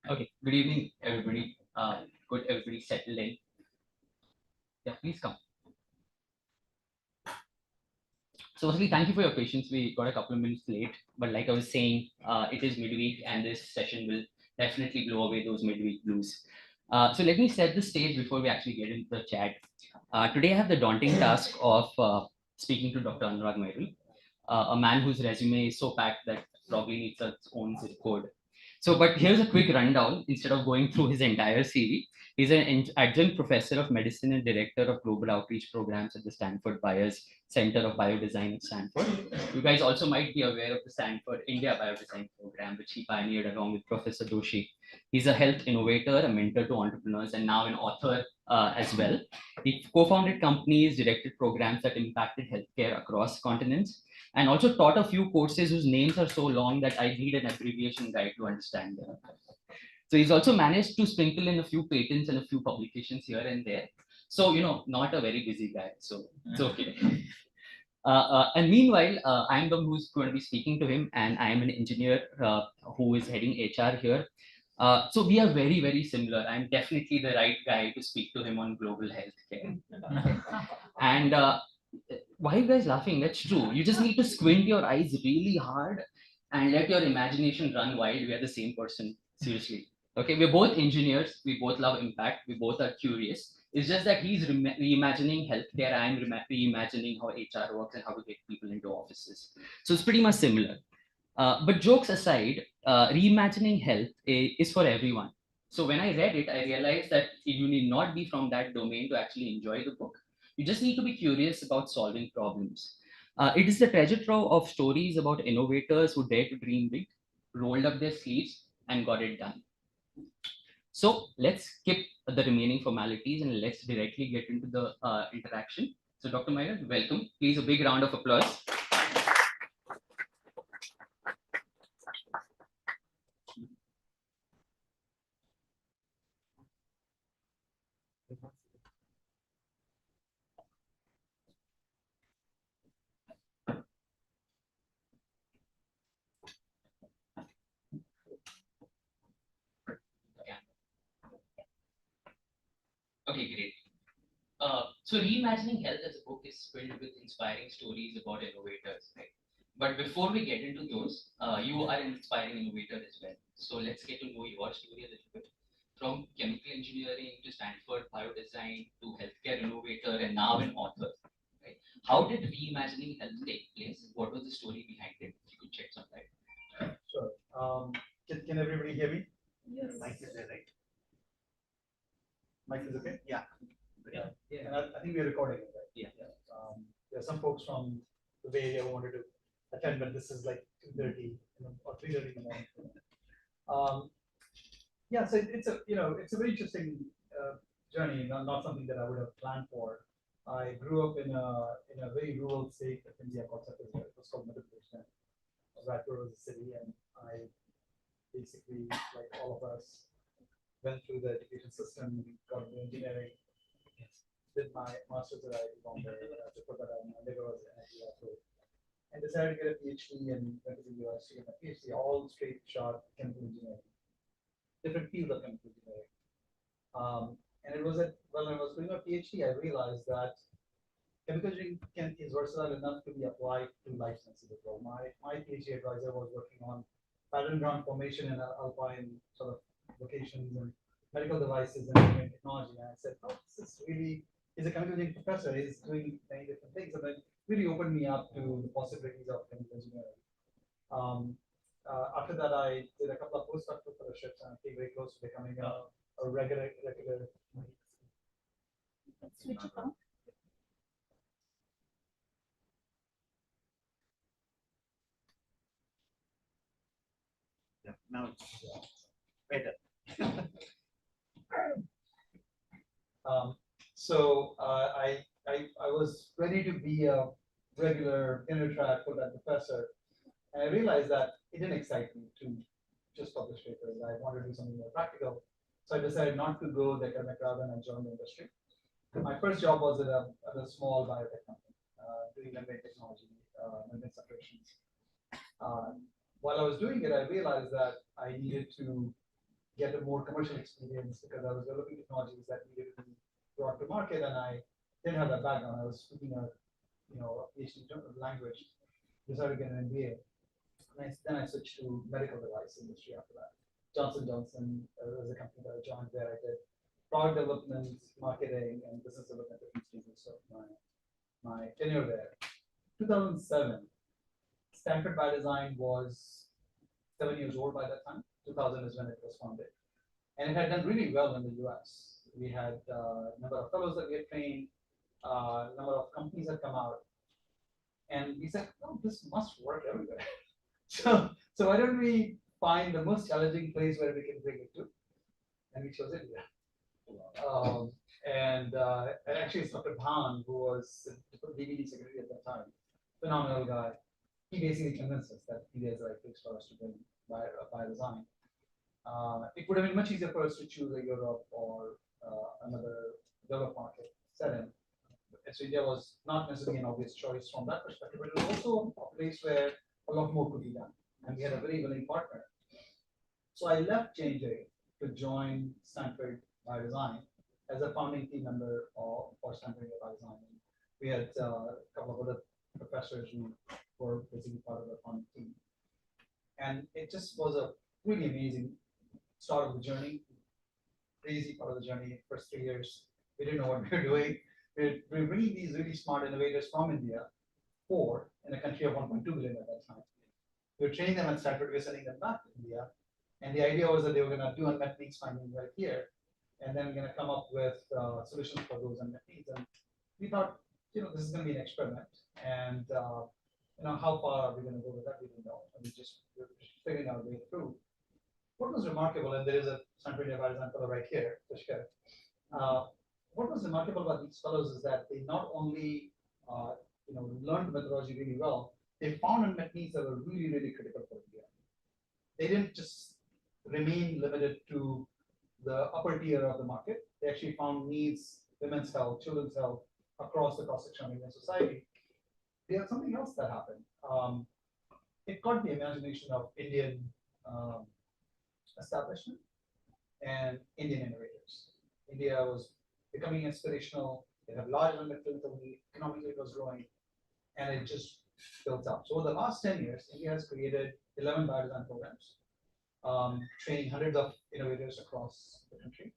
Okay, good evening, everybody. Good, everybody settle in. Yeah, please come. So, firstly, thank you for your patience. We got a couple of minutes late, but like I was saying, it is midweek, and this session will definitely blow away those midweek blues. So, let me set the stage before we actually get into the chat. Today, I have the daunting task of speaking to Dr. Anurag Mairal, a man whose resume is so packed that probably needs its own zip code. So, but here's a quick rundown instead of going through his entire CV. He's an adjunct professor of medicine and director of global outreach programs at the Stanford Byers Center of Biodesign at Stanford. You guys also might be aware of the Stanford India Biodesign program, which he pioneered along with Professor Doshi. He's a health innovator, a mentor to entrepreneurs, and now an author as well. He co-founded companies, directed programs that impacted healthcare across continents, and also taught a few courses whose names are so long that I need an abbreviation guide to understand them. So he's also managed to sprinkle in a few patents and a few publications here and there. So, not a very busy guy. So it's okay. And meanwhile, I'm the one who's going to be speaking to him, and I am an engineer who is heading HR here. So we are very, very similar. I'm definitely the right guy to speak to him on global healthcare. And why are you guys laughing? That's true. You just need to squint your eyes really hard and let your imagination run wild. We are the same person. Seriously. Okay, we're both engineers. We both love impact. We both are curious. It's just that he's reimagining healthcare. I'm reimagining how HR works and how to get people into offices. So it's pretty much similar. But jokes aside, reimagining health is for everyone. So when I read it, I realized that you need not be from that domain to actually enjoy the book. You just need to be curious about solving problems. It is the treasure trove of stories about innovators who dare to dream big, rolled up their sleeves, and got it done. So let's skip the remaining formalities and let's directly get into the interaction. So Dr. Mairal, welcome. Please a big round of applause. Okay, great. So reimagining health as a book is filled with inspiring stories about innovators, right? But before we get into those, you are an inspiring innovator as well. So let's get to know your story a little bit. From chemical engineering to Stanford biodesign to healthcare innovator and now an author, right? How did reimagining health take place? What was the story behind it? If you could shed some light. Sure. Can everybody hear me? Yes. Mic is there, right? Mic is okay? Yeah. And I think we're recording it, right? Yeah. There are some folks from the Bay Area who wanted to attend, but this is like 2:30 or 3:30 in the morning. Yeah, so it's a very interesting journey, not something that I would have planned for. I grew up in a very rural state of India called Chhattisgarh. It was called Madhya Pradesh. Raipur was a city, and I basically, like all of us, went through the education system, got into engineering, did my master's at IIT Bombay. Before that, my undergrad was at NIT, and decided to get a PhD and went to the university and a PhD, all straight shot chemical engineering, different fields of chemical engineering. And it was when I was doing my PhD, I realized that chemical engineering is versatile enough to be applied to life sciences as well. My PhD advisor was working on pattern ground formation in alpine sort of locations and medical devices and technology. And I said, oh, this is really, he's a chemical engineering professor, he's doing many different things. And then really opened me up to the possibilities of chemical engineering. After that, I did a couple of postdoctoral fellowships and I came very close to becoming a regular. Switch it on. Yeah, now it's better. I was ready to be a regular tenure track for that professor, and I realized that it didn't excite me to just publish papers. I wanted to do something more practical, so I decided not to go the academic route and I joined the industry. My first job was at a small biotech company doing membrane technology, membrane separations. While I was doing it, I realized that I needed to get a more commercial experience because I was developing technologies that needed to be brought to market, and I didn't have that background. I was speaking a PhD language, decided to get an MBA. Then I switched to medical device industry after that. Johnson Johnson was a company that I joined where I did product development, marketing, and business development at different stages of my tenure there. 2007, Stanford by Design was 7 years old by that time. 2000 is when it was founded, and it had done really well in the US. We had a number of fellows that we had trained, a number of companies had come out, and we said, "Oh, this must work everywhere." So why don't we find the most challenging place where we can bring it to? And we chose India. And actually, it's Dr. Bhan, who was the DVD secretary at that time, phenomenal guy. He basically convinced us that India is the right place for us to bring by design. It would have been much easier for us to choose a Europe or another developed market setting. So India was not necessarily an obvious choice from that perspective, but it was also a place where a lot more could be done, and we had a very willing partner. So I left J&J to join Stanford by Design as a founding team member for Stanford by Design. And we had a couple of other professors who were basically part of the founding team. And it just was a really amazing start of the journey, crazy part of the journey. First 3 years, we didn't know what we were doing. We're bringing these really smart innovators from India, four in a country of 1.2 billion at that time. We were training them at Stanford, we were sending them back to India. And the idea was that they were going to do unmet needs finding right here, and then going to come up with solutions for those unmet needs. And we thought, this is going to be an experiment. And, how far are we going to go with that? We didn't know. And we were figuring our way through. What was remarkable, and there is a Stanford by Design fellow right here, Tushkar. What was remarkable about these fellows is that they not only learned methodology really well, they found unmet needs that were really, really critical for India. They didn't just remain limited to the upper tier of the market. They actually found needs, women's health, children's health, across the cross-section of Indian society. There's something else that happened. It caught the imagination of Indian establishment and Indian innovators. India was becoming inspirational. They have large unmet clinical need. Economically, it was growing, and it just built up. So over the last 10 years, India has created 11 biodesign programs, training hundreds of innovators across the country.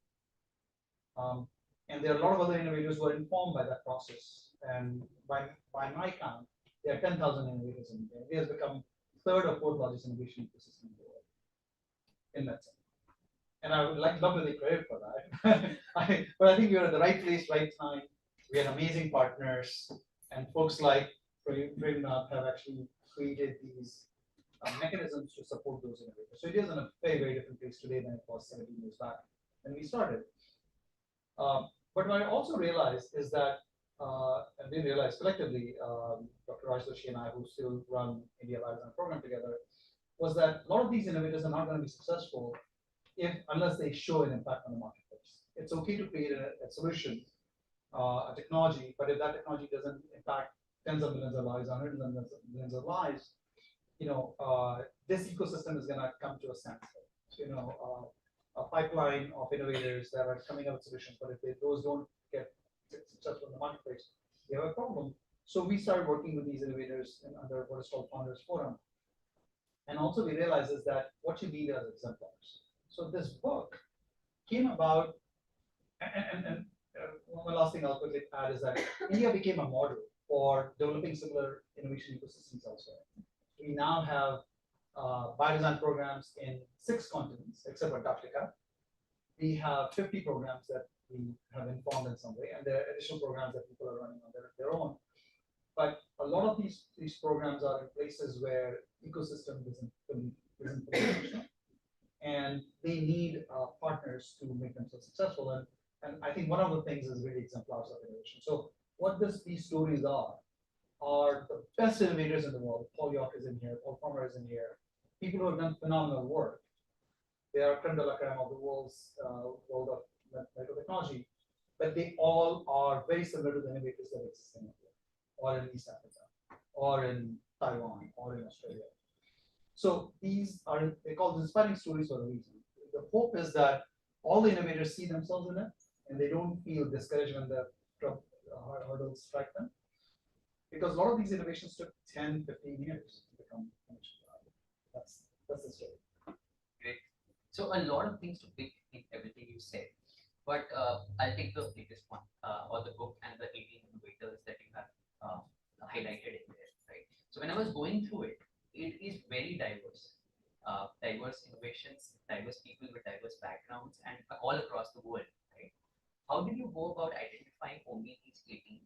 And there are a lot of other innovators who are informed by that process. And by my count, there are 10,000 innovators in India. India has become third or fourth largest innovation ecosystem in the world in medicine. And I would love to take credit for that. But I think we were at the right place, right time. We had amazing partners, and folks like Reimagining have actually created these mechanisms to support those innovators. So it is in a very, very different place today than it was 17 years back when we started. But what I also realized is that, and we realized collectively, Dr. Raj Doshi and I, who still run India Biodesign program together, was that a lot of these innovators are not going to be successful unless they show an impact on the marketplace. It's okay to create a solution, a technology, but if that technology doesn't impact tens of millions of lives, hundreds of millions of lives, this ecosystem is going to come to a standstill. So, a pipeline of innovators that are coming up with solutions, but if those don't get successful in the marketplace, we have a problem. So we started working with these innovators under what is called Founders Forum. And also we realized is that what you need are exemplars. So this book came about, and one last thing I'll quickly add is that India became a model for developing similar innovation ecosystems elsewhere. We now have biodesign programs in 6 continents, except for Antarctica. We have 50 programs that we have informed in some way, and there are additional programs that people are running on their own. But a lot of these programs are in places where ecosystem isn't fully functional, and they need partners to make them so successful. And I think one of the things is really exemplars of innovation. So what these stories are the best innovators in the world. Paul York is in here, Paul Farmer is in here, people who have done phenomenal work. They are creme de la creme of the world's world of medical technology, but they all are very similar to the innovators that exist in India, or in East Africa, or in Taiwan, or in Australia. So they're called inspiring stories for a reason. the hope is that all the innovators see themselves in it and they don't feel discouraged when the hurdles strike them. Because a lot of these innovations took 10, 15 years to become commercial. That's the story. Great. So a lot of things to pick in everything you said, but I'll take the biggest one, or the book and the 18 innovators that you have highlighted in there, right? So when I was going through it, it is very diverse. Diverse innovations, diverse people with diverse backgrounds, and all across the world, right? How did you go about identifying only these 18?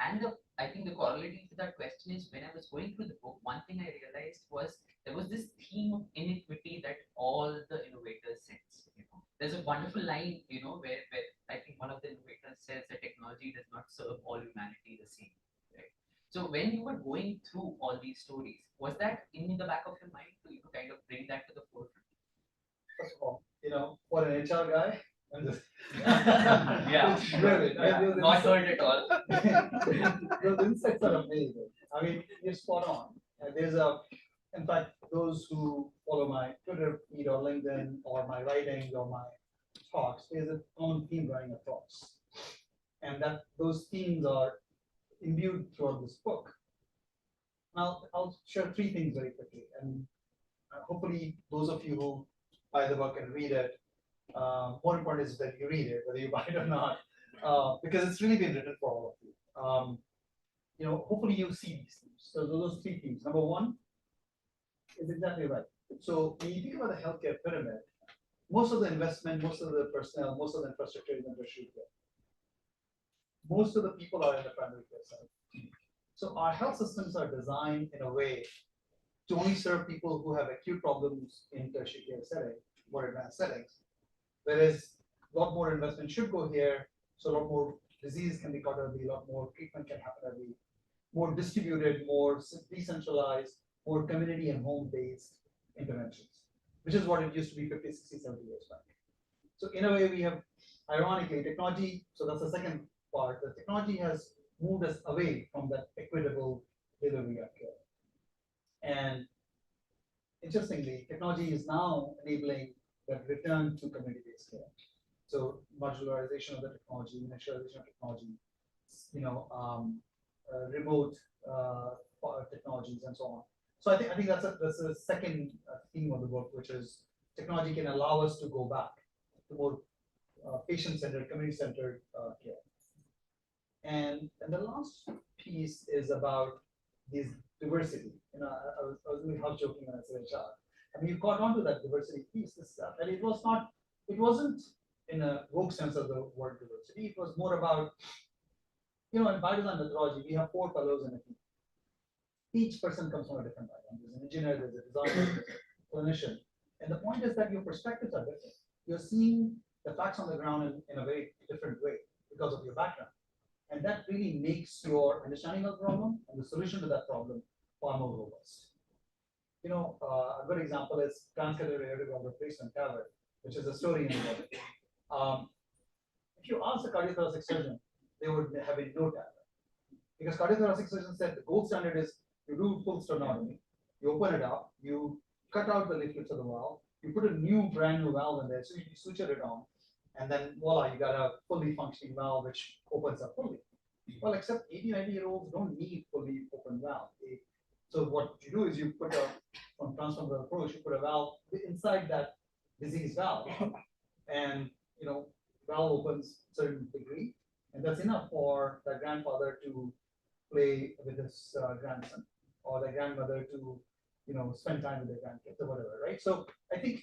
And I think the corollary to that question is when I was going through the book, one thing I realized was there was this theme of inequity that all the innovators sense. There's a wonderful line, where I think one of the innovators says that technology does not serve all humanity the same. Right? So when you were going through all these stories, was that in the back of your mind to kind of bring that to the forefront? First of all, for an HR guy, I'm just Yeah, it's really not heard at all. those insights are amazing. I mean, you're spot on. In fact, those who follow my Twitter feed or LinkedIn or my writings or my talks, there's a common theme running across, and that those themes are imbued throughout this book. Now, I'll share three things very quickly, and hopefully, those of you who buy the book and read it. More important is that you read it, whether you buy it or not, because it's really been written for all of you. Hopefully you see these themes. So those three themes. Number one is exactly right. So when you think about the healthcare pyramid, most of the investment, most of the personnel, most of the infrastructure is in tertiary care. Most of the people are in the primary care side. So our health systems are designed in a way to only serve people who have acute problems in tertiary care setting, more advanced settings. Whereas a lot more investment should go here, so a lot more disease can be caught early, a lot more treatment can happen early, more distributed, more decentralized, more community and home-based interventions, which is what it used to be 50, 60, 70 years back. So in a way, we have, ironically, technology, so that's the second part, the technology has moved us away from that equitable delivery of care. And interestingly, technology is now enabling that return to community-based care. So modularization of the technology, miniaturization of technology, remote technologies, and so on. So I think that's a second theme of the book, which is technology can allow us to go back to more patient-centered, community-centered care. And the last piece is about this diversity. I was really half joking when I said HR. I mean, you caught on to that diversity piece, and it wasn't in a woke sense of the word diversity. It was more about, in biodesign methodology, we have 4 fellows in a team. Each person comes from a different background. There's an engineer, there's a designer, there's a clinician. And the point is that your perspectives are different. You're seeing the facts on the ground in a very different way because of your background. And that really makes your understanding of the problem and the solution to that problem far more robust. A good example is transcatheter aortic valve replacement, TAVR, which is a story in the book. If you ask a cardiothoracic surgeon, they would have a no TAVR. Because cardiothoracic surgeons said the gold standard is you do full sternotomy, you open it up, you cut out the leaflets of the valve, you put a brand new valve in there, so you suture it on, and then voila, you got a fully functioning valve which opens up fully. Well, except 80, 90-year-olds don't need fully open valve. So what you do is you put from transfemoral approach, you put a valve inside that disease valve, and valve opens to a certain degree, and that's enough for the grandfather to play with his grandson, or the grandmother to spend time with their grandkids or whatever, right? So I think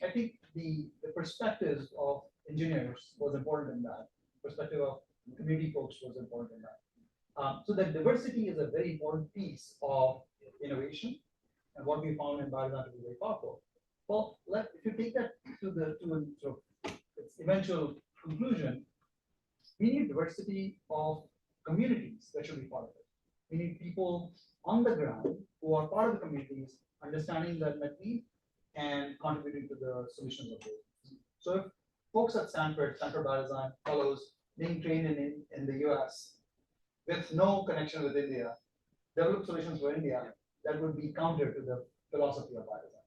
the perspectives of engineers was important in that. Perspective of community folks was important in that. So that diversity is a very important piece of innovation, and what we found in biodesign to be very powerful. Well, if you take that to its eventual conclusion, we need diversity of communities that should be part of it. We need people on the ground who are part of the communities, understanding the unmet need and contributing to the solutions of those. So if folks at Stanford Biodesign fellows being trained in the US with no connection with India, develop solutions for India, that would be counter to the philosophy of biodesign.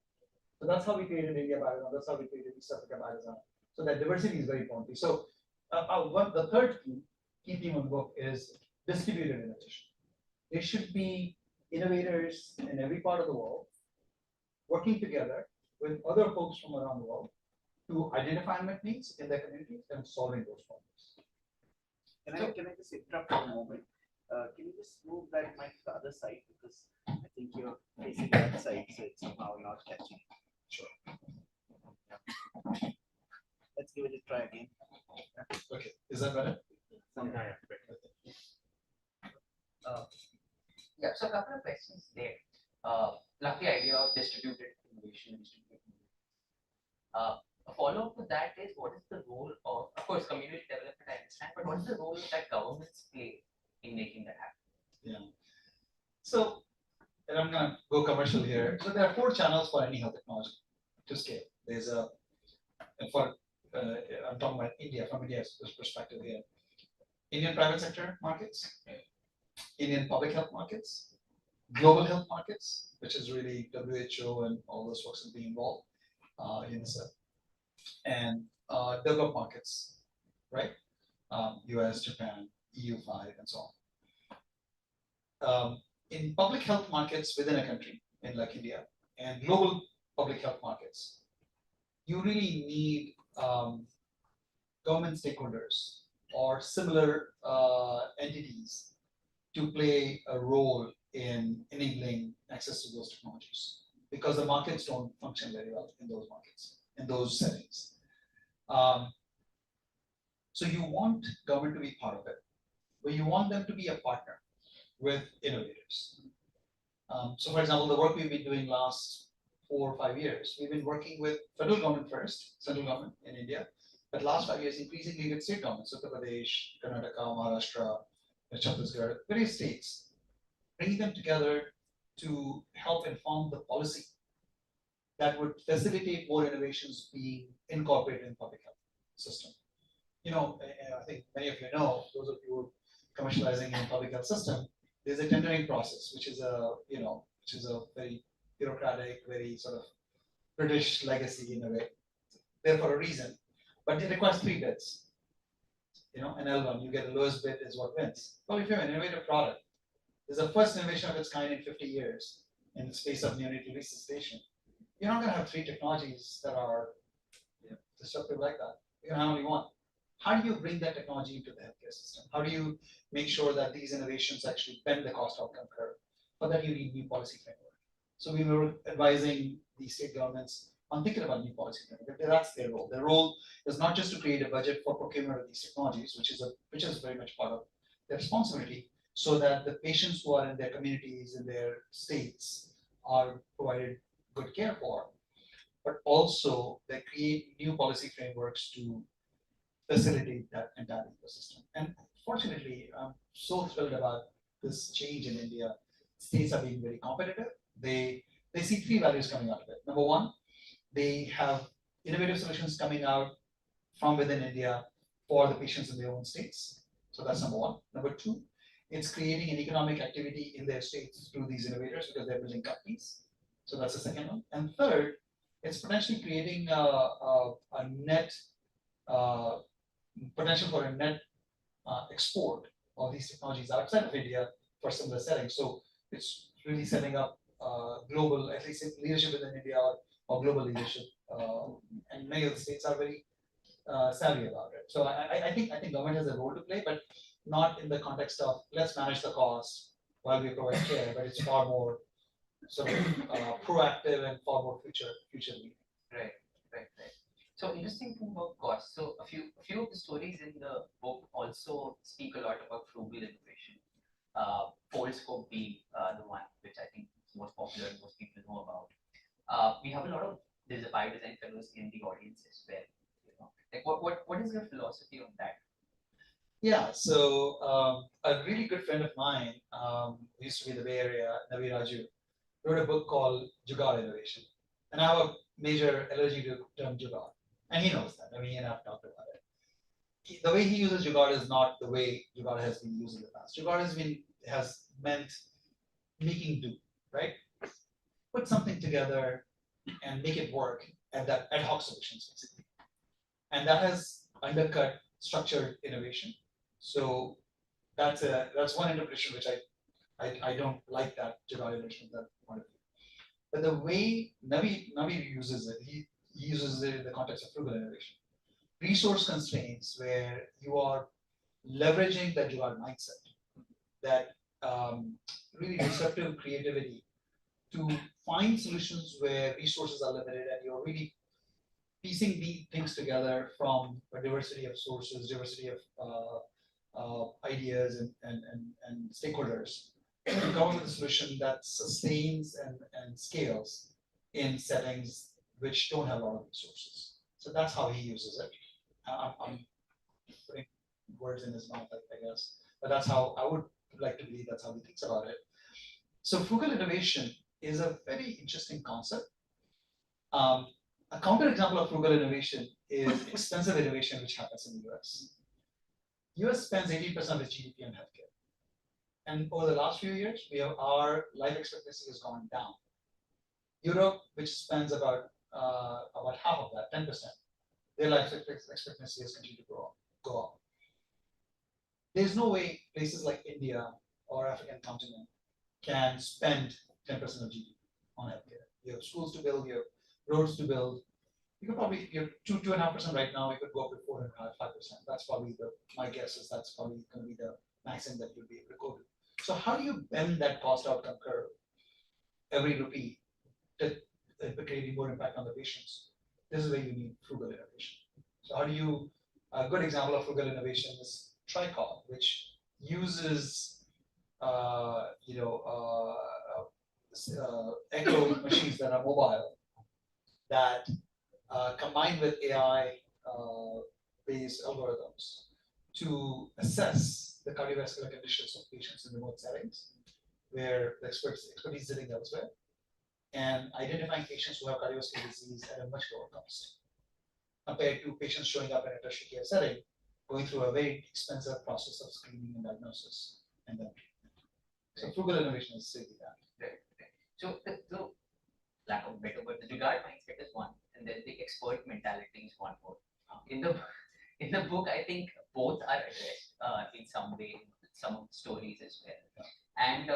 So that's how we created India Biodesign. That's how we created East Africa Biodesign. So that diversity is very important. So the third key theme of the book is distributed innovation. There should be innovators in every part of the world working together with other folks from around the world to identify unmet needs in their communities and solving those problems. Can I just interrupt for a moment? Can you just move that mic to the other side, because I think you're facing that side, so it's somehow not catching. Sure. Yeah. Let's give it a try again. Okay, is that better? Yeah, so a couple of questions there. Love the idea of distributed innovation. A follow-up to that is, what is the role of course, community development, I understand, but what is the role that governments play in making that happen? Yeah. So, and I'm going to go commercial here. So there are 4 channels for any health technology to scale. There's I'm talking about India, from India's perspective here. Indian private sector markets, Indian public health markets, global health markets, which is really WHO and all those folks that be involved, UNICEF, and developed markets, right? US, Japan, EU5, and so on. In public health markets within a country, in like India, and global public health markets, you really need government stakeholders or similar entities to play a role in enabling access to those technologies, because the markets don't function very well in those markets, in those settings. So you want government to be part of it, but you want them to be a partner with innovators. So for example, the work we've been doing last 4 or 5 years, we've been working with federal government first, central government in India, but last 5 years increasingly with state governments, Uttar Pradesh, Karnataka, Maharashtra, Chhattisgarh, various states, bringing them together to help inform the policy that would facilitate more innovations being incorporated in public health system. I think many of you know, those of you commercializing in public health system, there's a tendering process, which is a very bureaucratic, very sort of British legacy in a way, there for a reason, but it requires 3 bids. An L1, you get the lowest bid is what wins. Well, if you have an innovative product, there's a first innovation of its kind in 50 years in the space of neonatal resuscitation. You're not going to have 3 technologies that are disruptive like that. You're going to have only one. How do you bring that technology into the healthcare system? How do you make sure that these innovations actually bend the cost outcome curve? For that, you need new policy framework. So we were advising the state governments on thinking about new policy framework. That's their role. Their role is not just to create a budget for procurement of these technologies, which is very much part of their responsibility, so that the patients who are in their communities, in their states, are provided good care for, but also they create new policy frameworks to facilitate that entire ecosystem. And fortunately, I'm so thrilled about this change in India. States are being very competitive. They see 3 values coming out of it. Number 1, they have innovative solutions coming out from within India for the patients in their own states. So that's number 1. Number 2, it's creating an economic activity in their states through these innovators because they're building companies. So that's the second one. And third, it's potentially creating a net potential for a net export of these technologies outside of India for similar settings. So it's really setting up global, at least leadership within India or global leadership, and many of the states are very savvy about it. So I think government has a role to play, but not in the context of let's manage the cost while we provide care, but it's far more sort of proactive and far more future leading. Right. So interesting thing about cost. So a few of the stories in the book also speak a lot about frugal innovation. Foldscope being the one which I think is most popular and most people know about. We have a lot of biodesign fellows in the audience as well. Like what is your philosophy on that? Yeah, so a really good friend of mine, who used to be in the Bay Area, Navi Raju, wrote a book called Jugaad Innovation. And I have a major allergy to the term Jugaad. And he knows that. I mean, he and I have talked about it. The way he uses Jugaad is not the way Jugaad has been used in the past. Jugaad has meant making do, right? Put something together, and make it work at that ad hoc solutions basically. And that has undercut structured innovation. So that's one interpretation which I don't like that Jugaad innovation from that point of view. But the way Navi uses it, he uses it in the context of frugal innovation. Resource constraints where you are leveraging that Jugaad mindset, that really disruptive creativity to find solutions where resources are limited and you're really piecing these things together from a diversity of sources, diversity of ideas and stakeholders to come up with a solution that sustains and scales in settings which don't have a lot of resources. So that's how he uses it. I'm putting words in his mouth, I guess, but that's how I would like to believe that's how he thinks about it. So frugal innovation is a very interesting concept. A counterexample of frugal innovation is expensive innovation, which happens in the US. US spends 80% of its GDP on healthcare. And over the last few years, our life expectancy has gone down. Europe, which spends about half of that, 10%, their life expectancy has continued to go up. There's no way places like India or African continent can spend 10% of GDP on healthcare. You have schools to build, you have roads to build. You could probably, you're 2.5% right now, you could go up to 4.5%, 5%. That's probably my guess is that's probably going to be the maximum that you'll be able to go to. So how do you bend that cost outcome curve every rupee to creating more impact on the patients? This is where you need frugal innovation. So how do you, a good example of frugal innovation is Tricol, which uses echo machines that are mobile that combined with AI based algorithms to assess the cardiovascular conditions of patients in remote settings where the expertise is sitting elsewhere and identifying patients who have cardiovascular disease at a much lower cost compared to patients showing up in a tertiary care setting going through a very expensive process of screening and diagnosis and then treatment. So frugal innovation is simply that. Right. So the lack of better word, the Jugaad mindset is one, and then the expert mentality is one more. In the book, I think both are addressed in some way, some stories as well. And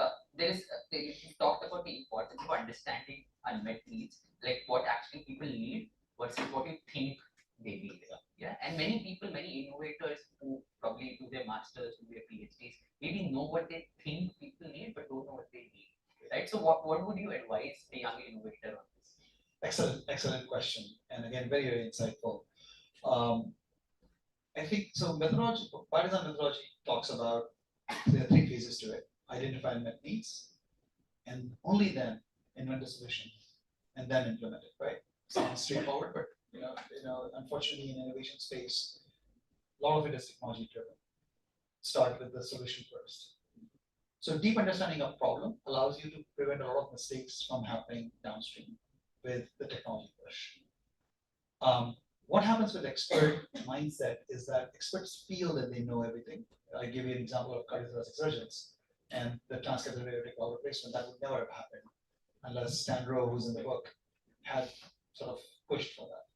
you talked about the importance of understanding unmet needs, like what actually people need versus what you think they need. Yeah, and many people, many innovators who probably do their masters, do their PhDs, maybe know what they think people need, but don't know what they need. Right. So, what would you advise a young innovator on this? Excellent question, and again, very insightful. I think so. Methodology, partisan methodology talks about there are three phases to it: identify unmet needs, and only then invent a solution, and then implement it. Right? Sounds straightforward, but unfortunately, in innovation space, a lot of it is technology driven. Start with the solution first. So deep understanding of problem allows you to prevent a lot of mistakes from happening downstream with the technology push. What happens with expert mindset is that experts feel that they know everything. I give you an example of cardiothoracic surgeons and the transcatheter aortic valve replacement. That would never have happened unless Stan Rowe, who's in the book, had sort of pushed for that.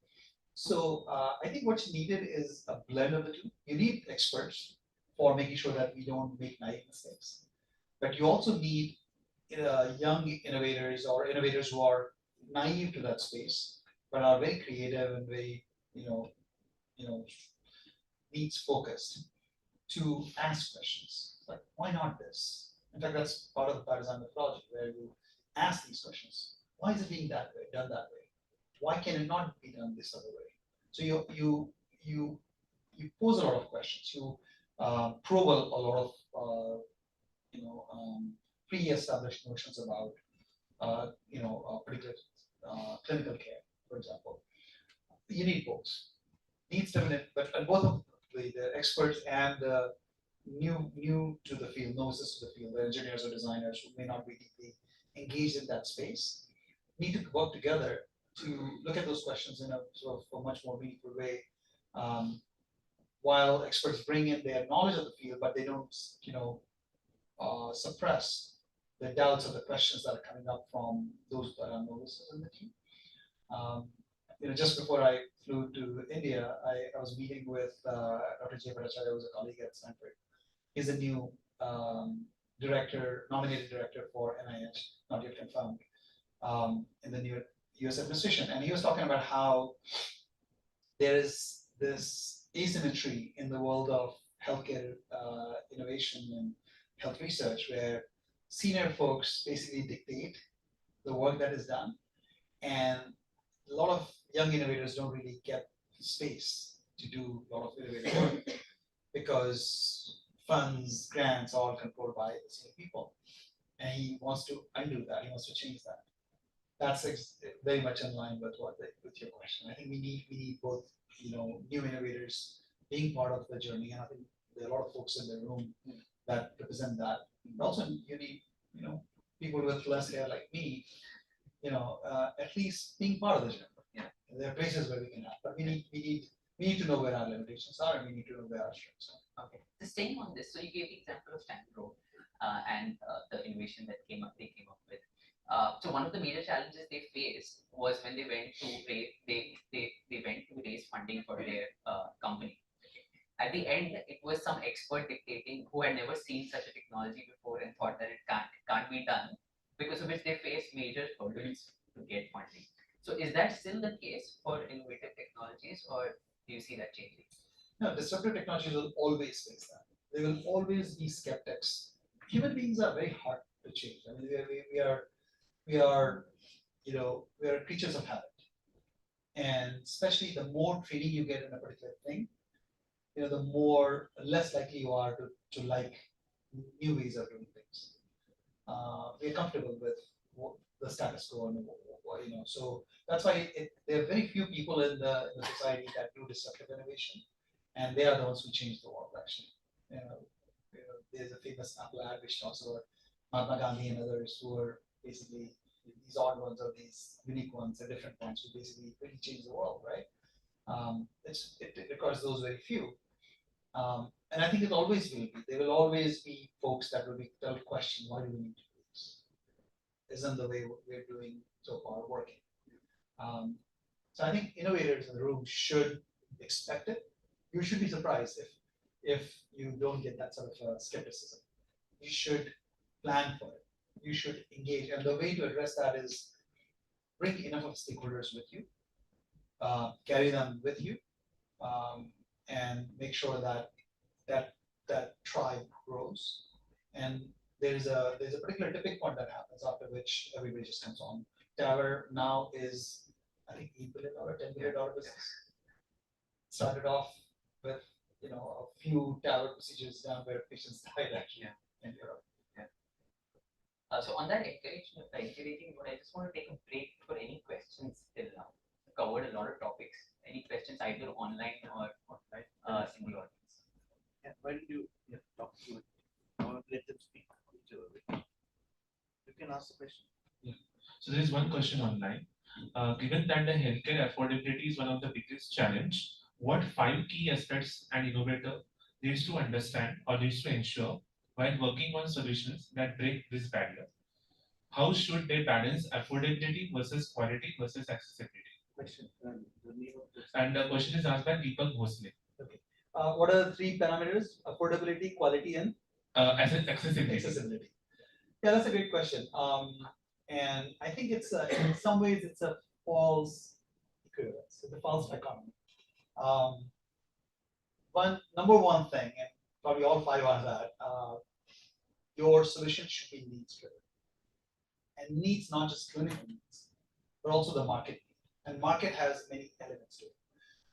So I think what's needed is a blend of the two. You need experts for making sure that we don't make naive mistakes. But you also need young innovators or innovators who are naive to that space, but are very creative and very, needs focused to ask questions. Like, why not this? In fact, that's part of the partisan methodology where you ask these questions. Why is it being done that way? Why can it not be done this other way? So you pose a lot of questions. You probe a lot of pre-established notions about particular clinical care, for example. You need both. Needs definite, but both of the experts and the new to the field, novices to the field, the engineers or designers who may not be deeply engaged in that space, need to work together to look at those questions in a sort of a much more meaningful way. While experts bring in their knowledge of the field, but they don't, suppress the doubts or the questions that are coming up from those that are novices in the team. Just before I flew to India, I was meeting with Dr. Jay Bhattacharya, who was a colleague at Stanford. He's a new nominated director for NIH, not yet confirmed, in the new US administration. And he was talking about how there is this asymmetry in the world of healthcare innovation and health research, where senior folks basically dictate the work that is done, and a lot of young innovators don't really get space to do a lot of innovative work because funds, grants, are all controlled by the senior people. And he wants to undo that. He wants to change that. That's very much in line with with your question. I think we need both, new innovators being part of the journey, and I think there are a lot of folks in the room that represent that. But also, you need, people with less hair like me, at least being part of the journey. Yeah. There are places where we can have, but we need to know where our limitations are, and we need to know where our strengths are. Okay. So staying on this, so you gave the example of Stanford and the innovation that they came up with. So one of the major challenges they faced was when they went to raise funding for their company. At the end, it was some expert dictating who had never seen such a technology before and thought that it can't be done, because of which they faced major hurdles to get funding. So is that still the case for innovative technologies, or do you see that changing? No, disruptive technologies will always face that. There will always be skeptics. Human beings are very hard to change. I mean, we are creatures of habit, and especially the more training you get in a particular thing, the less likely you are to like new ways of doing things. We're comfortable with the status quo, and so that's why there are very few people in the society that do disruptive innovation, and they are the ones who change the world. Actually, there's a famous Apple ad which talks about Mahatma Gandhi and others who are basically these odd ones or these unique ones, or different ones who basically really change the world, right? It requires those very few. And I think it always will be. There will always be folks that will question, why do we need to do this? Isn't the way we're doing so far working? So I think innovators in the room should expect it. You should be surprised if you don't get that sort of skepticism. You should plan for it. You should engage, and the way to address that is bring enough of stakeholders with you, carry them with you, and make sure that tribe grows. And there's a particular tipping point that happens after which everybody just comes on. Tower now is, I think, $8 billion, $10 billion business. Started off with a few TAVR procedures done where patients died actually in Europe. So on that encouraging note, I just want to take a break for any questions till now. We covered a lot of topics. Any questions either online or in the audience? Yeah, why don't you talk to it? I want to let them speak. You can ask the question. Yeah. So there is one question online. Given that the healthcare affordability is one of the biggest challenge, what 5 key aspects an innovator needs to understand or needs to ensure while working on solutions that break this barrier? How should they balance affordability versus quality versus accessibility? Question. The name of the And the question is asked by Deepak Bhosle. Okay. What are the 3 parameters? Affordability, quality, and Accessibility. accessibility. Yeah, that's a great question. And I think it's in some ways it's a false equivalence. It's a false dichotomy. Number one thing, and probably all 5 are that, your solution should be needs driven. And needs not just clinical needs, but also the market need. And market has many elements to it.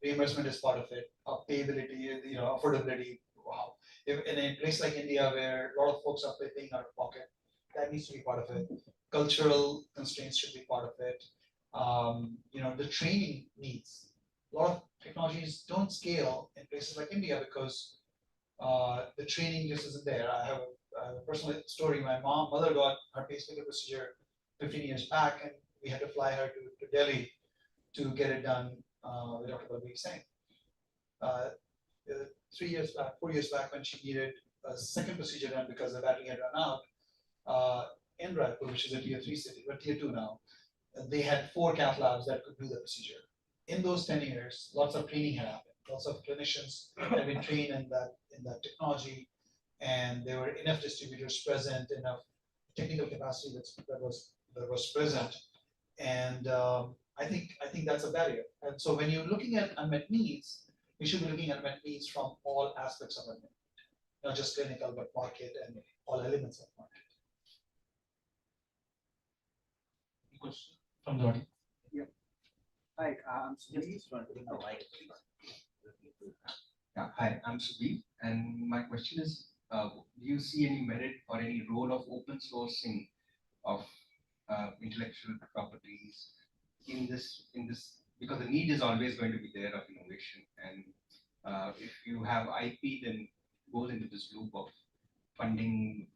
Reimbursement is part of it, payability, affordability. Wow. If in a place like India where a lot of folks are paying out of pocket, that needs to be part of it. Cultural constraints should be part of it. The training needs. A lot of technologies don't scale in places like India because the training just isn't there. I have a personal story. My mother got her pacemaker procedure 15 years back, and we had to fly her to Delhi to get it done with Dr. Balbir Singh. 4 years back, when she needed a second procedure done because the battery had run out, in Raipur, which is a tier 3 city, but tier 2 now, they had 4 cath labs that could do the procedure. In those 10 years, lots of training had happened. Lots of clinicians had been trained in that technology, and there were enough distributors present, enough technical capacity that was present, and I think that's a barrier. And so when you're looking at unmet needs, we should be looking at unmet needs from all aspects of unmet need, not just clinical, but market and all elements of market. Question from the audience. Hi, just one thing. Yeah, hi, I'm Subir, and my question is, do you see any merit or any role of open sourcing of intellectual properties in this, because the need is always going to be there of innovation, and if you have IP, then it goes into this loop of funding,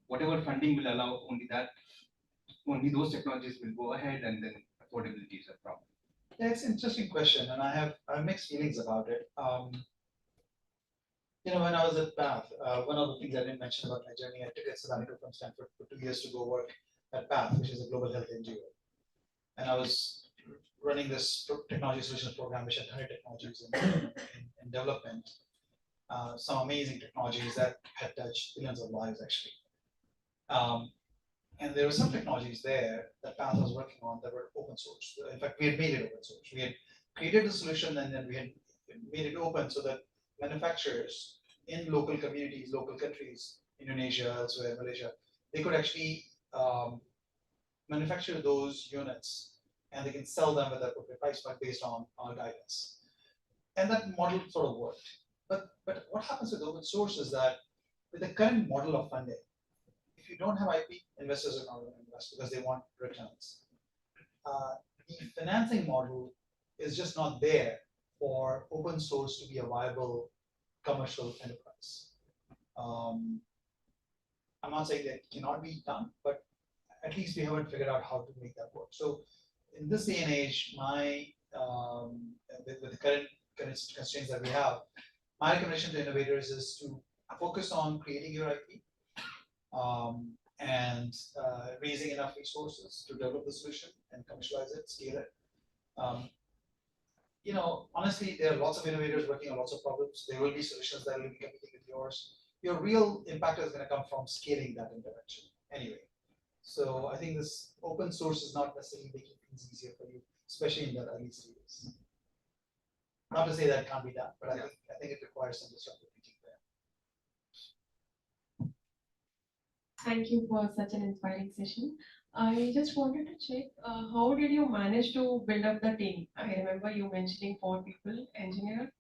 whatever funding will allow, only those technologies will go ahead, and then affordability is a problem. Yeah, it's an interesting question, and I have mixed feelings about it. When I was at Path, one of the things I didn't mention about my journey, I took a sabbatical from Stanford for 2 years to go work at Path, which is a global health NGO. And I was running this technology solutions program, which had 100 technologies in development, some amazing technologies that had touched billions of lives, actually. And there were some technologies there that Path was working on that were open source. In fact, we had made it open source. We had created the solution, and then we had made it open so that manufacturers in local communities, local countries, Indonesia, elsewhere, Malaysia, they could actually manufacture those units, and they can sell them at the appropriate price point based on our guidance. And that model sort of worked. But what happens with open source is that with the current model of funding, if you don't have IP, investors are not going to invest because they want returns. The financing model is just not there for open source to be a viable commercial enterprise. I'm not saying that it cannot be done, but at least we haven't figured out how to make that work. So in this day and age, with the current constraints that we have, my recommendation to innovators is to focus on creating your IP and raising enough resources to develop the solution and commercialize it, scale it. Honestly, there are lots of innovators working on lots of problems. There will be solutions that will be competing with yours. Your real impact is going to come from scaling that intervention anyway. So I think this open source is not necessarily making things easier for you, especially in the early stages. Not to say that it can't be done, but I think it requires some disruptive thinking there. Thank you for such an inspiring session. I just wanted to check, how did you manage to build up the team? I remember you mentioning 4 people, engineer,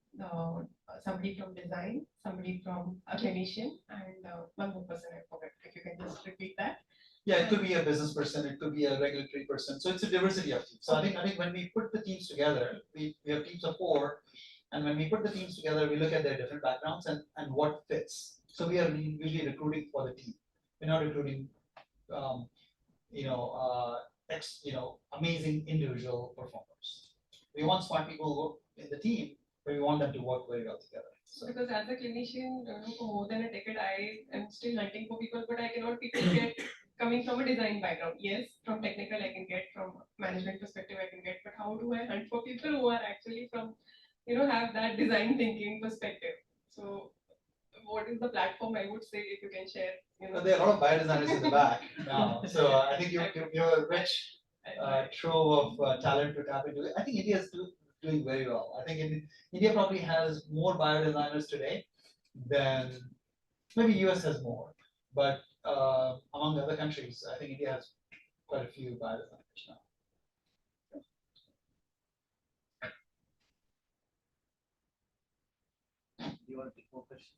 somebody from design, somebody from a clinician, and one more person I forgot. If you can just repeat that. Yeah, it could be a business person, it could be a regulatory person. So it's a diversity of teams. So I think when we put the teams together, we have teams of 4, and when we put the teams together, we look at their different backgrounds and what fits. So we are usually recruiting for the team. We're not recruiting amazing individual performers. We want smart people in the team, but we want them to work very well together. So. Because as a clinician, for more than a decade, I am still hunting for people, but I cannot people get coming from a design background. Yes, from technical I can get, from management perspective I can get, but how do I hunt for people who are actually from, have that design thinking perspective? So what is the platform, I would say, if you can share? There are a lot of biodesigners in the back now, so I think you're a rich trove of talent to tap into. I think India is doing very well. I think India probably has more biodesigners today than maybe US has more, but among the other countries, I think India has quite a few biodesigners now. Do you want to take more questions?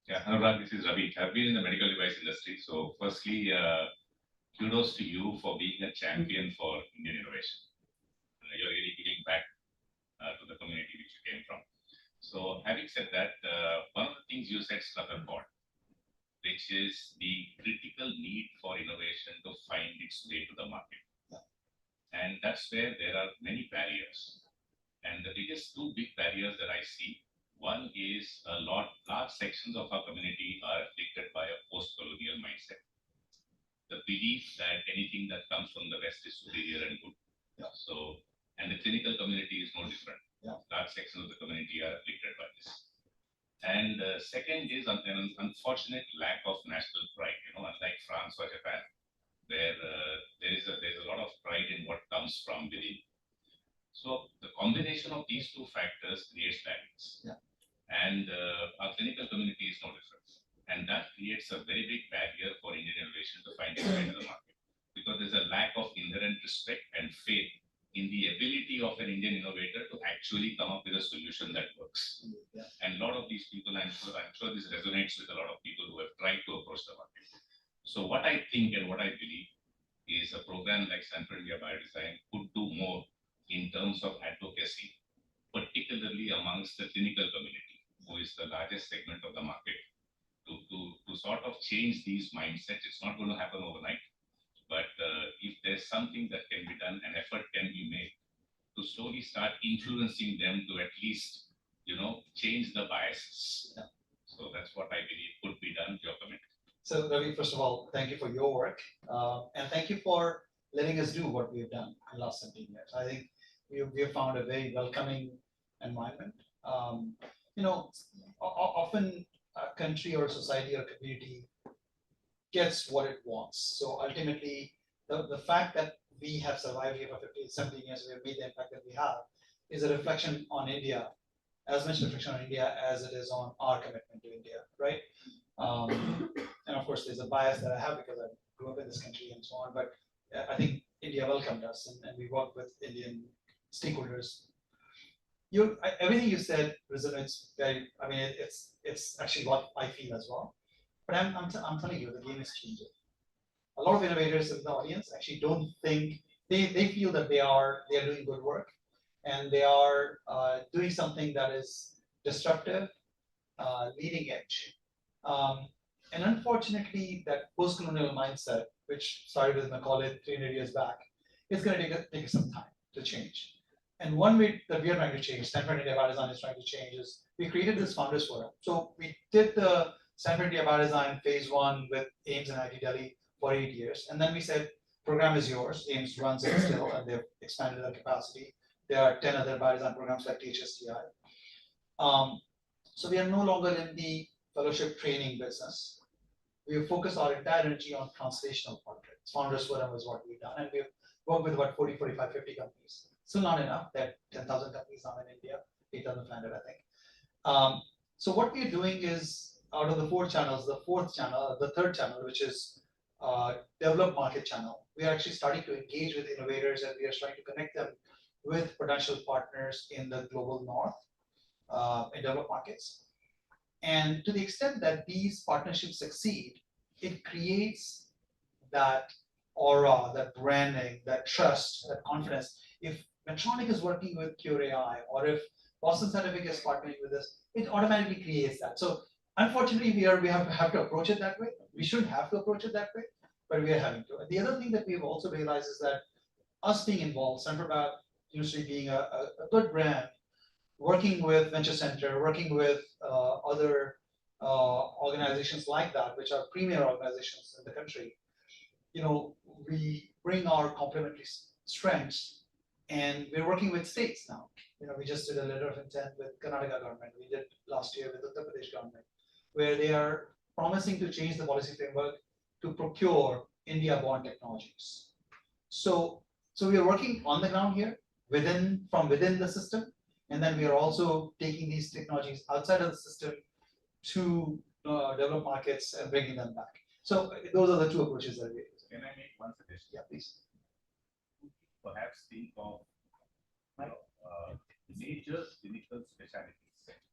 Yeah, Anurag, this is Ravi. I've been in the medical device industry. So firstly, kudos to you for being a champion for Indian innovation. You're really giving back to the community which you came from. So having said that, one of the things you said struck a chord, which is the critical need for innovation to find its way to the market. And that's where there are many barriers. And the biggest 2 big barriers that I see, one is large sections of our community are afflicted by a post-colonial mindset. The belief that anything that community are afflicted by this. And second is an unfortunate lack of national pride. Unlike France or Japan, where there's a lot of pride in what comes from within. So the combination of these two factors creates barriers. Yeah. And our clinical community is no different. And that creates a very big barrier for Indian innovation to find its way into the market. Because there's a lack of inherent respect and faith in the ability of an Indian innovator to actually come up with a solution that works. Yeah. And a lot of these people, I'm sure this resonates with a lot of people who have tried to approach the market. So what I think and what I believe is a program like Stanford India Biodesign could do more in terms of advocacy, particularly amongst the clinical community, who is the largest segment of the market, to sort of change these mindsets. It's not going to happen overnight, but if there's something that can be done, an effort can be made to slowly start influencing them to at least, change the biases. Yeah. So that's what I believe could be done. Your comment. So Ravi, first of all, thank you for your work, and thank you for letting us do what we've done in the last 17 years. I think we have found a very welcoming environment. Often a country or society or community gets what it wants. So ultimately, the fact that we have survived here for 15, 17 years, we have made the impact that we have, is a reflection on India, as much reflection on India as it is on our commitment to India, right? And of course, there's a bias that I have because I grew up in this country and so on, but I think India welcomed us and we work with Indian stakeholders. Everything you said resonates very, it's actually what I feel as well. But I'm telling you, the game is changing. A lot of innovators in the audience actually don't think, they feel that they are doing good work and they are doing something that is disruptive, leading edge. And unfortunately, that post-colonial mindset, which started with Macaulay 300 years back, is going to take some time to change. And one way that we are trying to change, Stanford India Biodesign is trying to change, is we created this Founders Forum. So we did the Stanford India Biodesign phase 1 with AIMS and IIT Delhi for 8 years. And then we said, program is yours. AIMS runs it still, and they've expanded their capacity. There are 10 other biodesign programs like THSTI. So we are no longer in the fellowship training business. We have focused our entire energy on translational projects. Founders Forum is what we've done, and we've worked with about 40, 45, 50 companies. Still not enough. There are 10,000 companies now in India, 8,500, I think. So what we're doing is, out of the 4 channels, the third channel, which is developed market channel, we are actually starting to engage with innovators, and we are trying to connect them with potential partners in the global north, in developed markets. And to the extent that these partnerships succeed, it creates that aura, that branding, that trust, that confidence. If Medtronic is working with Cure AI, or if Boston Scientific is partnering with us, it automatically creates that. So unfortunately, we have to approach it that way. We shouldn't have to approach it that way, but we are having to. And the other thing that we've also realized is that us being involved, Stanford Bio University being a good brand, working with Venture Center, working with other organizations like that, which are premier organizations in the country, we bring our complementary strengths, and we're working with states now. We just did a letter of intent with Karnataka government. We did last year with Uttar Pradesh government, where they are promising to change the policy framework to procure India-born technologies. So we are working on the ground here, from within the system, and then we are also taking these technologies outside of the system to develop markets and bringing them back. So those are the 2 approaches that we use. Can I make one suggestion? Yeah, please. Perhaps think of major clinical specialties,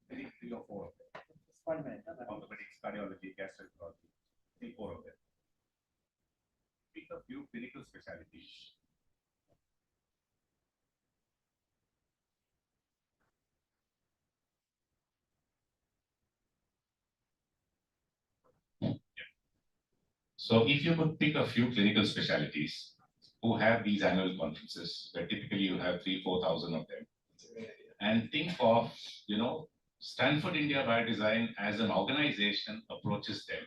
maybe 3 or 4 of them. Just 1 minute. Orthopedics, cardiology, gastroenterology, 3, 4 of them. Pick a few clinical specialties. So if you could pick a few clinical specialties who have these annual conferences, where typically you have 3,000-4,000 of them, and think of, Stanford India Biodesign as an organization approaches them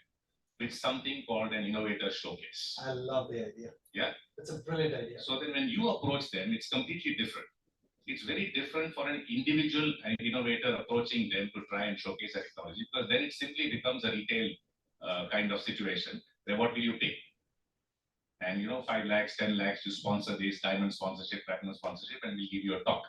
with something called an innovator showcase. I love the idea. Yeah. It's a brilliant idea. So then when you approach them, it's completely different. It's very different for an individual innovator approaching them to try and showcase a technology, because then it simply becomes a retail kind of situation where what will you pay? And 5 lakhs, 10 lakhs to sponsor this diamond sponsorship, platinum sponsorship, and we'll give you a talk.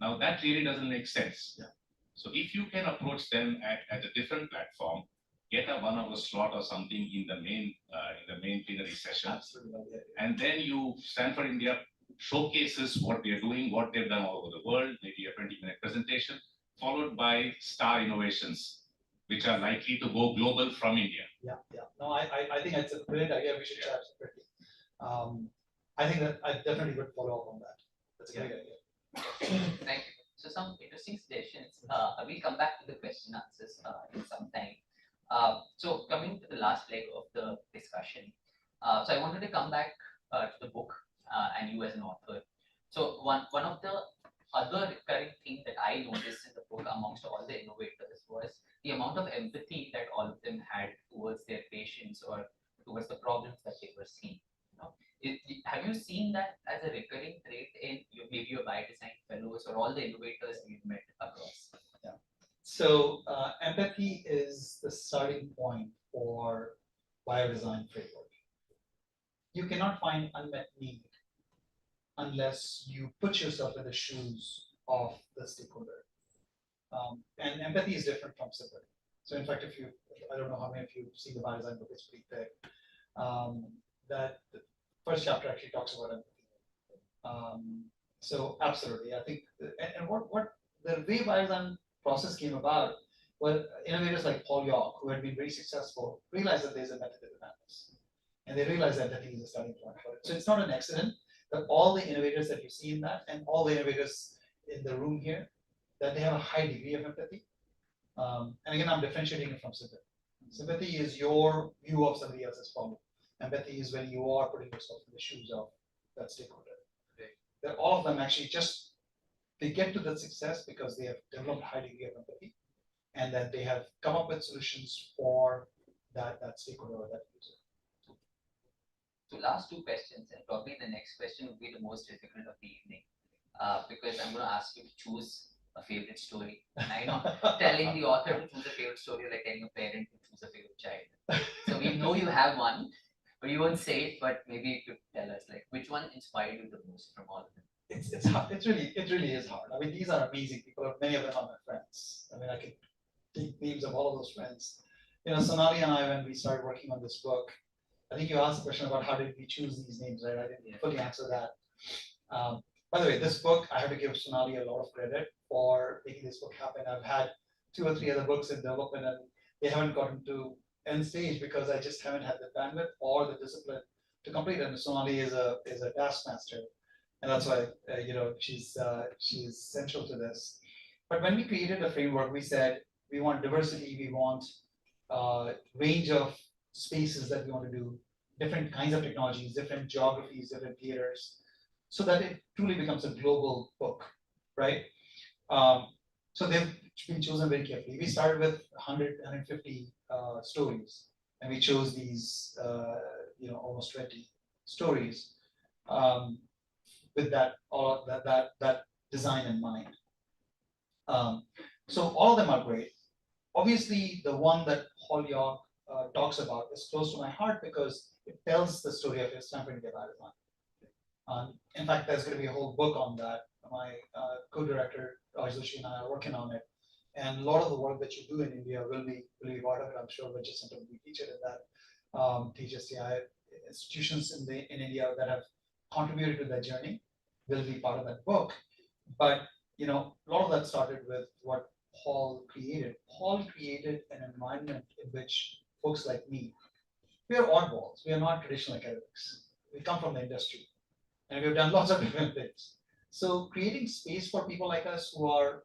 Now that really doesn't make sense. Yeah. So if you can approach them at a different platform, get a 1 hour slot or something in the main plenary session, Absolutely. and then you Stanford India showcases what they're doing, what they've done all over the world, maybe a 20-minute presentation, followed by star innovations, which are likely to go global from India. Yeah. No, I think it's a brilliant idea. We should chat separately. I think that I definitely would follow up on that. That's a great idea. Thank you. So some interesting suggestions. We'll come back to the question answers in some time. So coming to the last leg of the discussion. So I wanted to come back to the book and you as an author. So one of the other recurring things that I noticed in the book amongst all the innovators was the amount of empathy that all of them had towards their patients or towards the problems that they were seeing. Have you seen that as a recurring trait in maybe your biodesign fellows or all the innovators you've met across? Yeah. So empathy is the starting point for biodesign framework. You cannot find unmet need unless you put yourself in the shoes of the stakeholder. And empathy is different from sympathy. So in fact, I don't know how many of you have seen the biodesign book, it's pretty thick. That the first chapter actually talks about empathy. So absolutely, I think, and what the way biodesign process came about, well, innovators like Paul York, who had been very successful, realized that there's a method to the madness. And they realized that empathy is a starting point for it. So it's not an accident that all the innovators that you see in that, and all the innovators in the room here, that they have a high degree of empathy. And again, I'm differentiating it from sympathy. Sympathy is your view of somebody else's problem. Empathy is when you are putting yourself in the shoes of that stakeholder. That all of them actually they get to that success because they have developed a high degree of empathy, and that they have come up with solutions for that stakeholder or that user. So last two questions, and probably the next question would be the most difficult of the evening, because I'm going to ask you to choose a favorite story. And I know telling the author to choose a favorite story like telling a parent to choose a favorite child. So we know you have one, but you won't say it. But maybe you could tell us like which one inspired you the most from all of them. It's hard. It really is hard. I mean, these are amazing people. Many of them are my friends. I mean, I could take names of all of those friends. Sonali and I, when we started working on this book, I think you asked the question about how did we choose these names, right? I didn't fully answer that. By the way, this book, I have to give Sonali a lot of credit for making this book happen. I've had 2 or 3 other books in development, and they haven't gotten to end stage because I just haven't had the bandwidth or the discipline to complete it. And Sonali is a taskmaster, and that's why she's central to this. But when we created the framework, we said we want diversity, we want range of spaces that we want to do, different kinds of technologies, different geographies, different theaters, so that it truly becomes a global book, right? So they've been chosen very carefully. We started with 150 stories, and we chose these, almost 20 stories with that design in mind. So all of them are great. Obviously, the one that Paul York talks about is close to my heart because it tells the story of his Stanford India biodesign. In fact, there's going to be a whole book on that. My co-director Raj Doshi and I are working on it, and a lot of the work that you do in India will be part of it. I'm sure Venture Center will be featured in that. TGSTI institutions in India that have contributed to that journey will be part of that book. But a lot of that started with what Paul created. Paul created an environment in which folks like me, we are oddballs. We are not traditional academics. We come from the industry, and we've done lots of different things. So creating space for people like us who are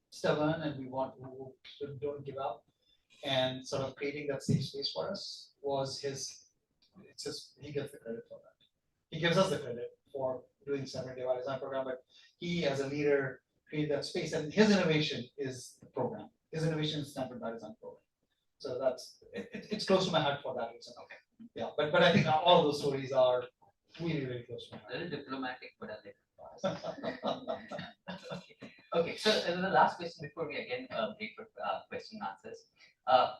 stubborn and who don't give up, and sort of creating that safe space for us was he gets the credit for that. He gives us the credit for doing Stanford India Biodesign program, but he as a leader created that space, and his innovation is the program. His innovation is Stanford Biodesign program. So it's close to my heart for that reason. Okay. Yeah, but I think all of those stories are really, really close to my heart. A little diplomatic, but a little. Okay, so the last question before we again break for question and answers.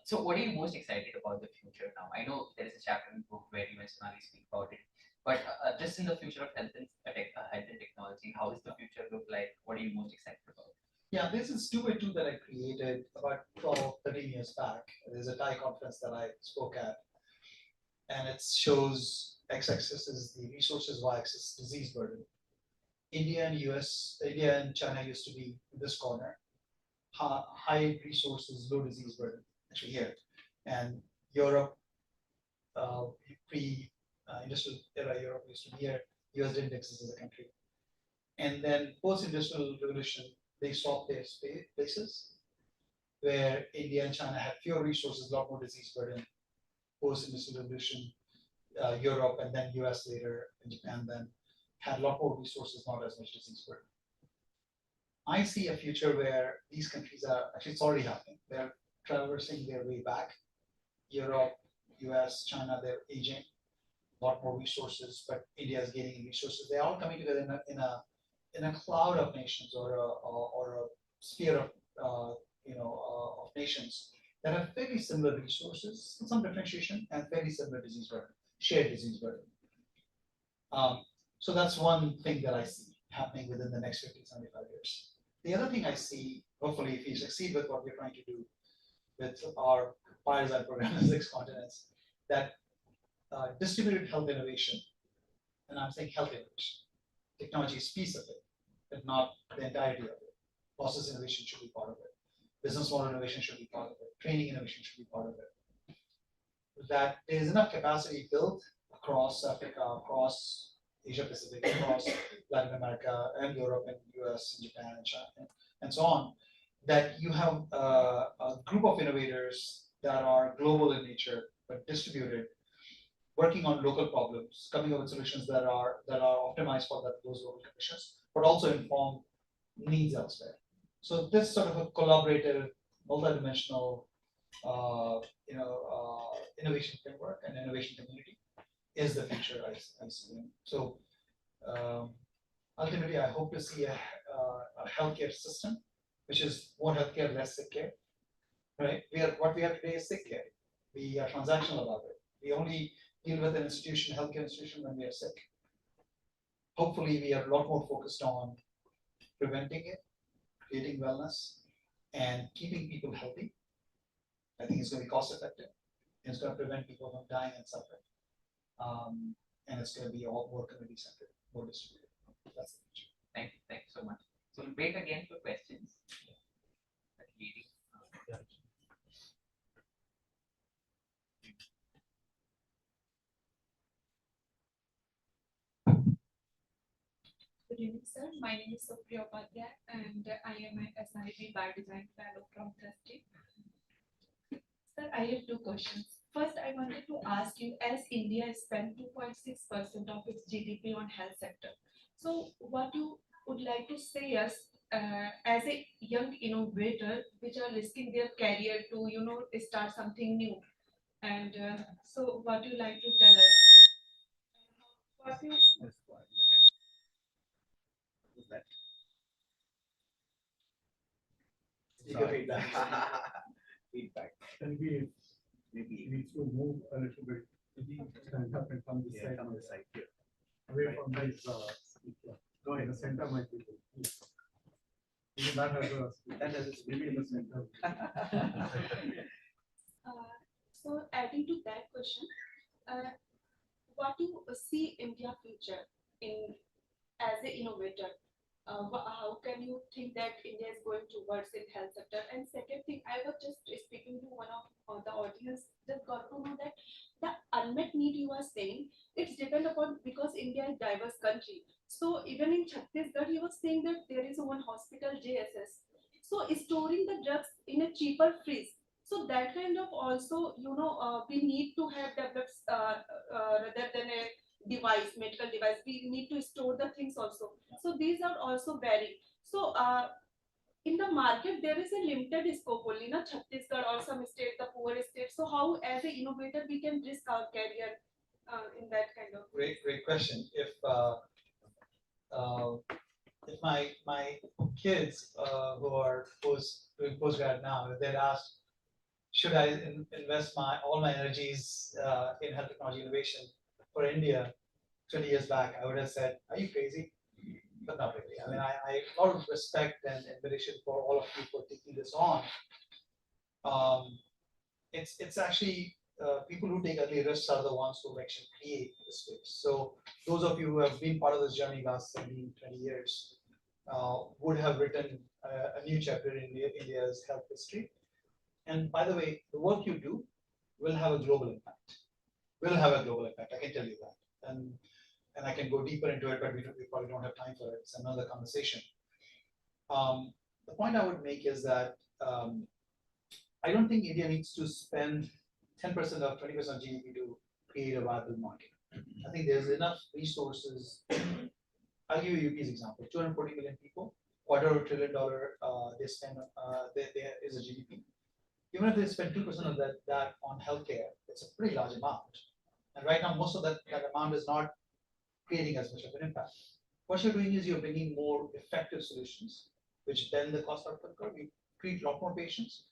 So what are you most excited about the future now? I know there is a chapter in the book where you and Sonali speak about it, but just in the future of health and health and technology, how does the future look like? What are you most excited about? Yeah, this is 2x2 that I created about 12, 13 years back. There's a Thai conference that I spoke at, and it shows x-axis is the resources, y-axis disease burden. India and China used to be in this corner. High resources, low disease burden, actually here. And Europe, pre-industrial era, Europe used to be here. US didn't exist as a country. And then post-industrial revolution, they swapped their places, where India and China had fewer resources, a lot more disease burden. Post-industrial revolution, Europe and then US later, and Japan then had a lot more resources, not as much disease burden. I see a future where these countries are, actually it's already happening, they're traversing their way back. Europe, US, China, they're aging, a lot more resources, but India is gaining resources. They're all coming together in a cloud of nations or a sphere of of nations that have fairly similar resources, some differentiation, and fairly similar disease burden, shared disease burden. So that's one thing that I see happening within the next 50, 75 years. The other thing I see, hopefully, if we succeed with what we're trying to do with our Fireside program in 6 continents, that distributed health innovation, and I'm saying health innovation, technology is piece of it, but not the entirety of it. Process innovation should be part of it. Business model innovation should be part of it. Training innovation should be part of it. That there is enough capacity built across Africa, across Asia Pacific, across Latin America and Europe and US and Japan and China and so on, that you have a group of innovators that are global in nature but distributed, working on local problems, coming up with solutions that are optimized for those local conditions, but also inform needs elsewhere. So this sort of a collaborative, multidimensional, innovation framework and innovation community is the future I see. So ultimately, I hope to see a healthcare system which is more healthcare, less sick care. Right? What we have today is sick care. We are transactional about it. We only deal with an institution, healthcare institution, when we are sick. Hopefully, we are a lot more focused on preventing it, creating wellness, and keeping people healthy. I think it's going to be cost effective. And it's going to prevent people from dying and suffering. And it's going to be all more community centered, more distributed. That's the future. Thank you so much. So we'll break again for questions. Good evening, sir. My name is Supriya Upadhyay, and I am an SIB Biodesign Fellow from Trustee. Sir, I have 2 questions. First, I wanted to ask you, as India spent 2.6% of its GDP on health sector, so what you would like to say us as a young innovator, which are risking their career to start something new, and so what you like to tell us? What you That. Your feedback. Feedback. And we Maybe. need to move a little bit. Stand up and come this side. Come on the side here. Away from this. Go ahead. The center might be good. Even that has a maybe in the center. So adding to that question, what do you see India future in as an innovator? How can you think that India is going towards in health sector? And second thing, I was just speaking to one of the audience, just got to know that the unmet need you are saying, it's depend upon, because India is diverse country. So even in Chhattisgarh, you was saying that there is one hospital JSS. So storing the drugs in a cheaper freeze. So that kind of also, we need to have developed rather than a device, medical device, we need to store the things also. So these are also varied. So in the market, there is a limited scope only, na Chhattisgarh or some state, the poor state. So how, as an innovator, we can risk our career in that kind of? Great question. If if my kids who are doing postgrad now, if they'd asked, should I invest all my energies in health technology innovation for India 20 years back, I would have said, are you crazy? But not really. I mean, I a lot of respect and admiration for all of you for taking this on. It's actually people who take early risks are the ones who actually create the space. So those of you who have been part of this journey last 17, 20 years would have written a new chapter in India's health history. And by the way, the work you do will have a global impact. Will have a global impact. I can tell you that. And I can go deeper into it, but we probably don't have time for it. It's another conversation. The point I would make is that I don't think India needs to spend 10% or 20% of GDP to create a viable market. I think there's enough resources. I'll give you UP's example: 240 million people, $250 billion they spend. There is a GDP. Even if they spend 2% of that on healthcare, it's a pretty large amount. And right now, most of that amount is not creating as much of an impact. What you're doing is you're bringing more effective solutions, which bend the cost outcome curve. You treat a lot more patients.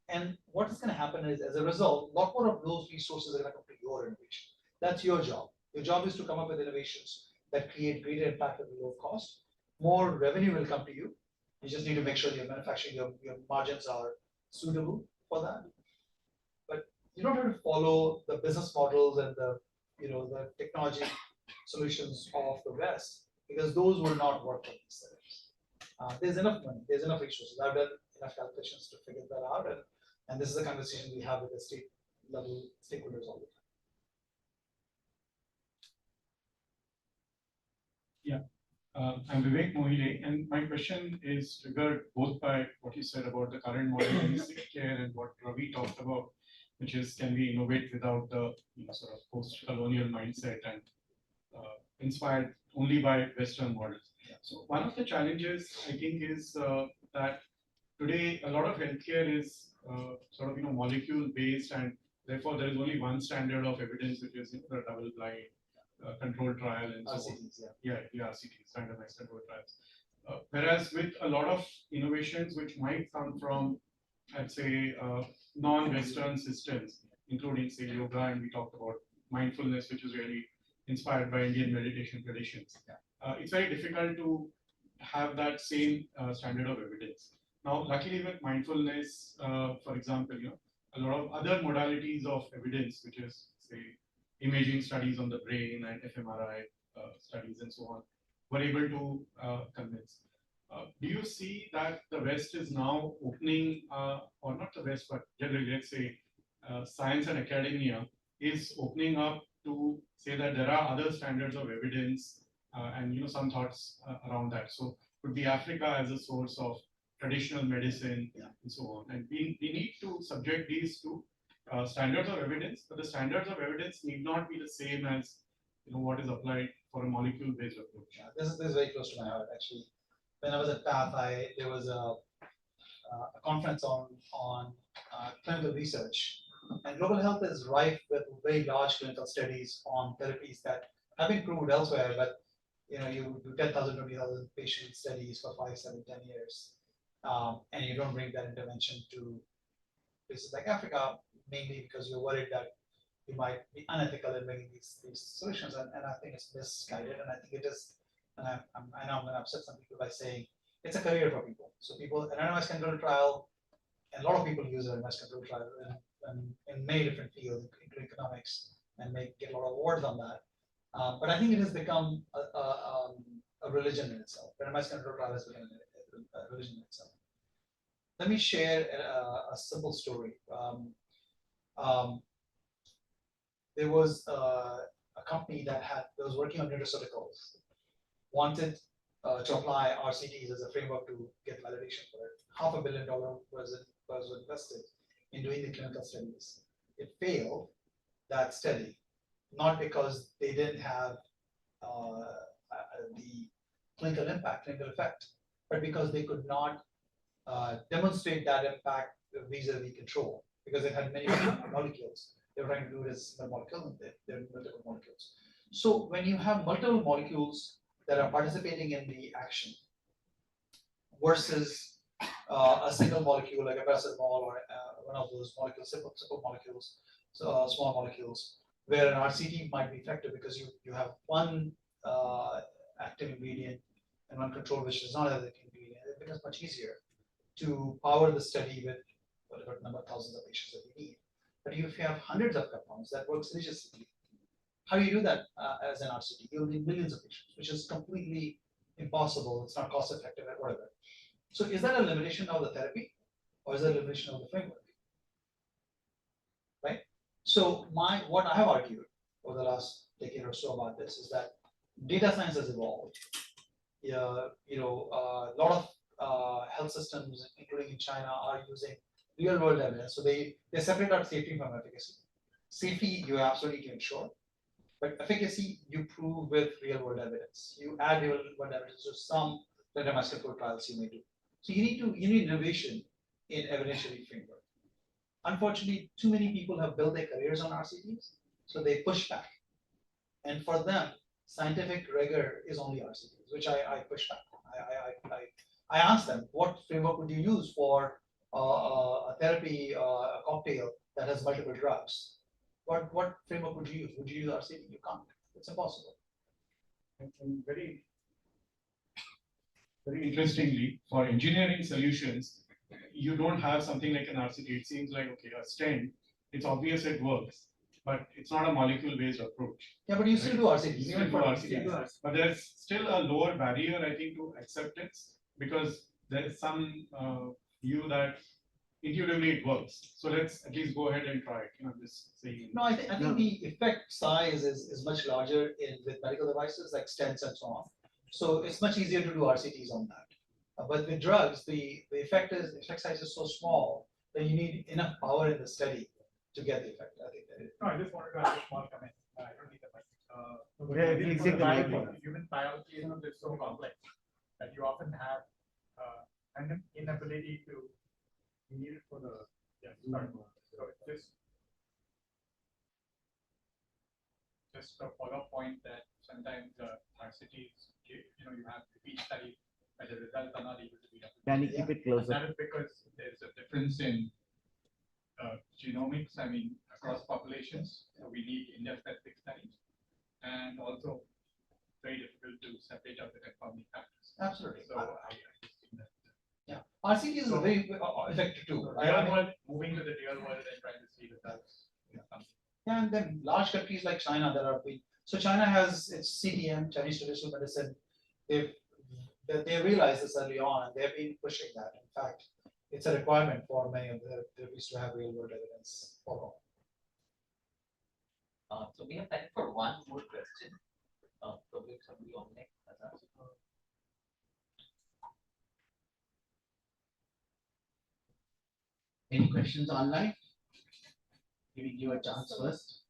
And what is going to happen is, as a result, a lot more of those resources are going to come to your innovation. That's your job. Your job is to come up with innovations that create greater impact at a low cost. More revenue will come to you. You just need to make sure your manufacturing, your margins are suitable for that. But you don't have to follow the business models and the technology solutions of the West, because those will not work for these settings. There's enough money, there's enough resources. I've done enough calculations to figure that out, and this is a conversation we have with the state level stakeholders all the time. I'm Vivek Mohile, and my question is triggered both by what you said about the current model in sick care and what Ravi talked about, which is, can we innovate without the sort of post-colonial mindset and inspired only by Western models. So one of the challenges, I think, is that today a lot of healthcare is sort of molecule based, and therefore there is only one standard of evidence, which is the double-blind controlled trial and so on. Yeah, RCTs, randomized controlled trials. Whereas with a lot of innovations which might come from, I'd say, non-Western systems, including say yoga, and we talked about mindfulness, which is really inspired by Indian meditation traditions. It's very difficult to have that same standard of evidence. Now, luckily with mindfulness, for example, a lot of other modalities of evidence, which is say imaging studies on the brain and fMRI studies and so on, were able to convince. Do you see that the West is now opening, or not the West, but generally, let's say, science and academia is opening up to say that there are other standards of evidence and some thoughts around that. So could be Africa as a source of traditional medicine and so on. And we need to subject these to standards of evidence, but the standards of evidence need not be the same as what is applied for a molecule-based approach. Yeah, this is very close to my heart actually. When I was at PATH, there was a conference on clinical research, and global health is rife with very large clinical studies on therapies that have been proved elsewhere, but you do 10,000, 20,000 patient studies for 5, 7, 10 years, and you don't bring that intervention to places like Africa, mainly because you're worried that you might be unethical in bringing these solutions, and I think it's misguided, and I think it is. And I know I'm going to upset some people by saying it's a career for people. So people, an randomized control trial, and a lot of people use a randomized control trial in many different fields, including economics, and get a lot of awards on that. But I think it has become a religion in itself. Randomized control trial has become a religion in itself. Let me share a simple story. There was a company that was working on nutraceuticals, wanted to apply RCTs as a framework to get validation for it. $500 million was invested in doing the clinical studies. It failed that study, not because they didn't have the clinical effect, but because they could not demonstrate that impact vis-a-vis control, because it had many molecules. They were trying to do it as a single molecule, and there are multiple molecules. So when you have multiple molecules that are participating in the action, versus a single molecule like a paracetamol or one of those molecules, simple molecules, so small molecules, where an RCT might be effective because you have one active ingredient and one control which is not an active ingredient. It becomes much easier to power the study with whatever number of thousands of patients that we need. But if you have hundreds of compounds, that works religiously. How do you do that as an RCT? You'll need millions of patients, which is completely impossible. It's not cost effective or whatever. So is that a limitation of the therapy, or is that a limitation of the framework? Right? So what I have argued over the last decade or so about this is that data science has evolved. A lot of health systems, including in China, are using real world evidence. So they separate out safety from efficacy. Safety you absolutely can ensure, but efficacy you prove with real world evidence. You add real world evidence to some randomized controlled trials you may do. So you need innovation in evidentiary framework. Unfortunately, too many people have built their careers on RCTs, so they push back. And for them, scientific rigor is only RCTs, which I push back on. I ask them, what framework would you use for a therapy, a cocktail that has multiple drugs? What framework would you use? Would you use RCT? You can't. It's impossible. And very interestingly, for engineering solutions, you don't have something like an RCT. It seems like, okay, a stent, it's obvious it works, but it's not a molecule-based approach. Yeah, but you still do RCTs. You still do RCTs. But there's still a lower barrier, I think, to acceptance because there is some view that intuitively it works. So let's at least go ahead and try it. Just saying. No, I think the effect size is much larger with medical devices like stents and so on. So it's much easier to do RCTs on that. But with drugs, the effect size is so small that you need enough power in the study to get the effect. I think that is. No, I just wanted to add a small comment. I don't need the mic. Yeah, Human biology is so complex that you often have an inability to need it for the start. So it's just a follow-up point that sometimes RCTs, you have repeat studies, but the results are not able to be replicated. Can you keep it closer? That is because there's a difference in genomics, across populations. So we need India-specific studies, and also very difficult to separate out the confounding factors. Absolutely. So I just think that. Yeah, RCT is a very effective tool. Real world, moving to the real world and trying to see results. Yeah, and then large countries like China that are big. So China has its CTM, Chinese traditional medicine. They realized this early on, and they've been pushing that. In fact, it's a requirement for many of the therapies to have real world evidence follow. So we have time for one more question. Probably somebody on next. Any questions online? Giving you a chance first.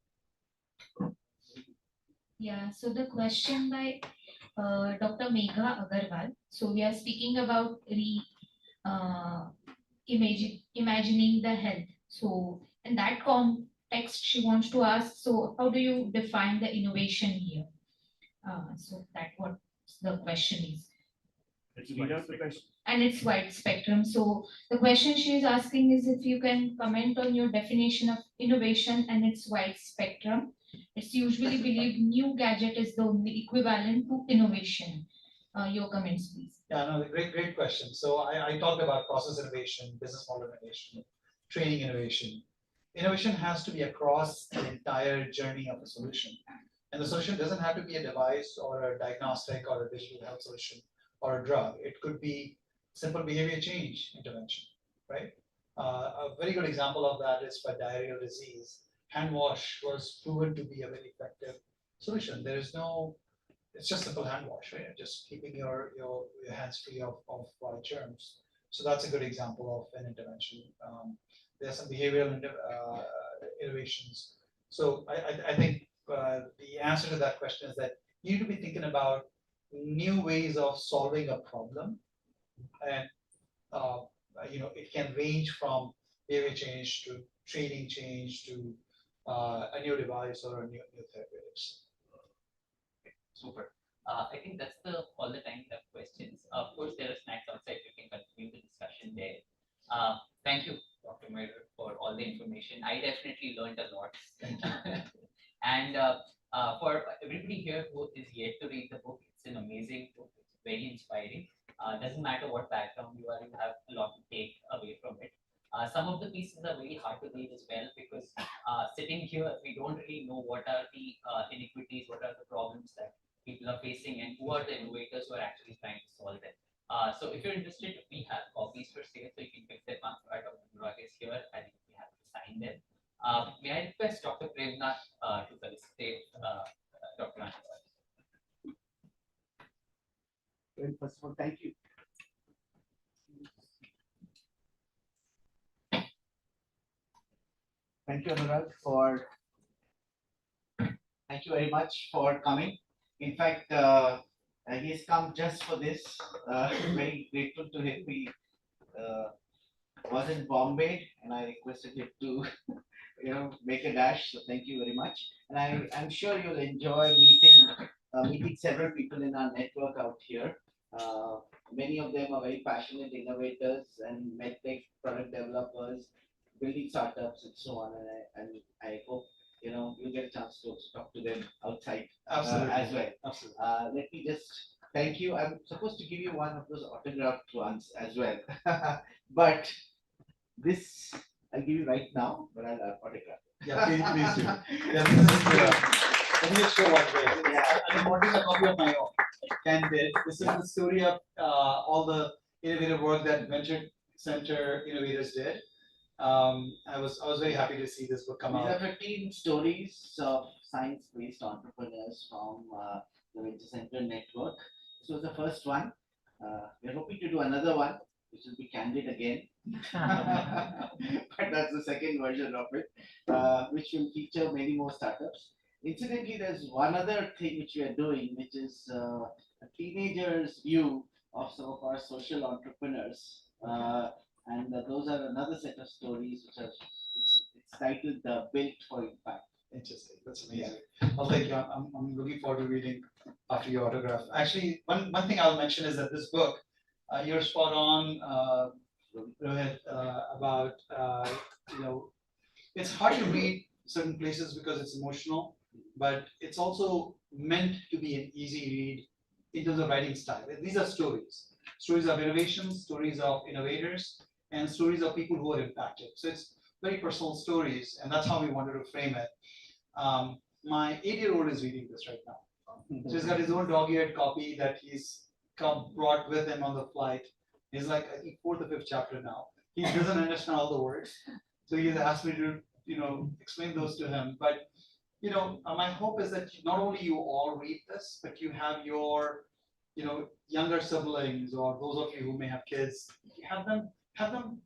Yeah, so the question by Dr. Megha Agarwal. So we are speaking about imagining the health. So in that context, she wants to ask, so how do you define the innovation here? So that what the question is. And it's wide spectrum. So the question she is asking is if you can comment on your definition of innovation and its wide spectrum. It's usually believed new gadget is the only equivalent to innovation. Your comments, please. Yeah, no, great question. So I talked about process innovation, business model innovation, training innovation. Innovation has to be across the entire journey of the solution. And the solution doesn't have to be a device or a diagnostic or a digital health solution or a drug. It could be simple behavior change intervention, right? A very good example of that is for diarrheal disease. Hand wash was proven to be a very effective solution. There is no, it's just simple hand wash, right? Just keeping your hands free of germs. So that's a good example of an intervention. There are some behavioral innovations. So I think the answer to that question is that you need to be thinking about new ways of solving a problem, and it can range from behavior change to training change to a new device or a new therapeutics. Super. I think that's all the time we have questions. Of course, there are snacks outside. We can continue the discussion there. Thank you, Dr. Mairal, for all the information. I definitely learned a lot. And for everybody here who is yet to read the book, it's an amazing book. It's very inspiring. Doesn't matter what background you are, you have a lot to take away from it. Some of the pieces are very hard to read as well because sitting here, we don't really know what are the inequities, what are the problems that people are facing, and who are the innovators who are actually trying to solve them. So if you're interested, we have copies for sale, so you can pick them up. Dr. Anurag is here. I think we have to sign them. May I request Dr. Premnath to felicitate Dr. Anurag? Well, first of all, thank you. Thank you, Anurag, thank you very much for coming. In fact, he's come just for this. Very grateful to him. He was in Bombay, and I requested him to, make a dash. So thank you very much. And I'm sure you'll enjoy meeting several people in our network out here. Many of them are very passionate innovators and medtech product developers, building startups and so on. And I hope you'll get a chance to talk to them outside as well. Absolutely. Let me just thank you. I'm supposed to give you one of those autographed ones as well, but this I'll give you right now, but I'll autograph it. Yeah, please do. Yeah, this is, let me just show one way. Yeah. I'm holding a copy of my own. Candid. This is the story of all the innovative work that Venture Center Innovators did. I was very happy to see this book come out. These are 15 stories of science-based entrepreneurs from the Venture Center network. This was the first one. We're hoping to do another one, which will be Candid again. But that's the second version of it, which will feature many more startups. Incidentally, there's one other thing which we are doing, which is a teenager's view of some of our social entrepreneurs. And those are another set of stories which are it's titled Built for Impact. Interesting. That's amazing. Well, thank you. I'm looking forward to reading after your autograph. Actually, one thing I'll mention is that this book, you're spot on, Rohit, about it's hard to read certain places because it's emotional, but it's also meant to be an easy read in terms of writing style. These are stories of innovation, stories of innovators, and stories of people who are impacted. So it's very personal stories, and that's how we wanted to frame it. My 8-year-old is reading this right now. So he's got his own dog-eared copy that he's brought with him on the flight. He's like, I think, 4th or 5th chapter now. He doesn't understand all the words, so he's asked me to, explain those to him. But my hope is that not only you all read this, but you have your, younger siblings or those of you who may have kids, have them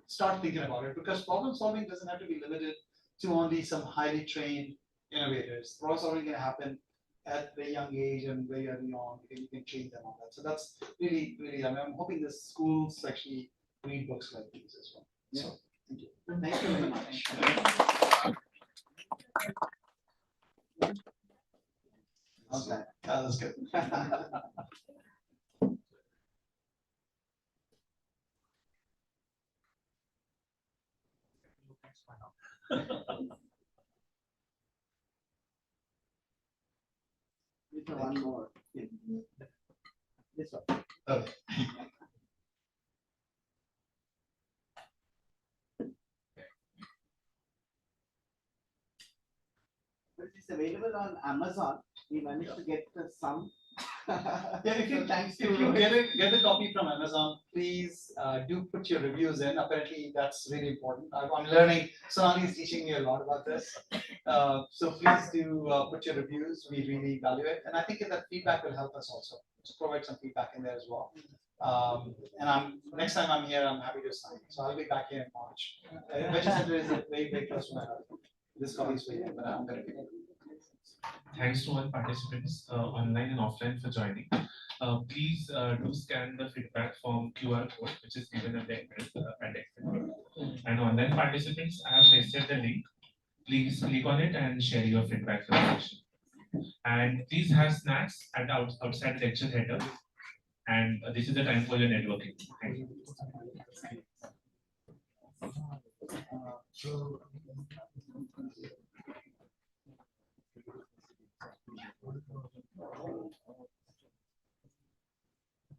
start thinking about it, because problem solving doesn't have to be limited to only some highly trained innovators. Problem solving can happen at very young age and very early on. You can train them on that. So that's really, I'm hoping the schools actually read books like these as well. Yeah. So thank you. Thank you very much. How's that? Oh, that's good. One more. This one. Okay. But it's available on Amazon. We managed to get some. Yeah, if you thanks if you get the copy from Amazon, please do put your reviews in. Apparently, that's really important. I'm learning. Sonali is teaching me a lot about this. So please do put your reviews. We really value it, and I think that feedback will help us also to provide some feedback in there as well. And next time I'm here, I'm happy to sign. So I'll be back here in March. Venture Center is very, very close to my heart. This copy is for you, but I'm going to be there. Thanks to all participants, online and offline, for joining. Please do scan the feedback form QR code, which is given at the entrance appendix. And online participants, I have pasted the link. Please click on it and share your feedback for the session. And please have snacks at the outside lecture theatre. And this is the time for your networking. Thank you. So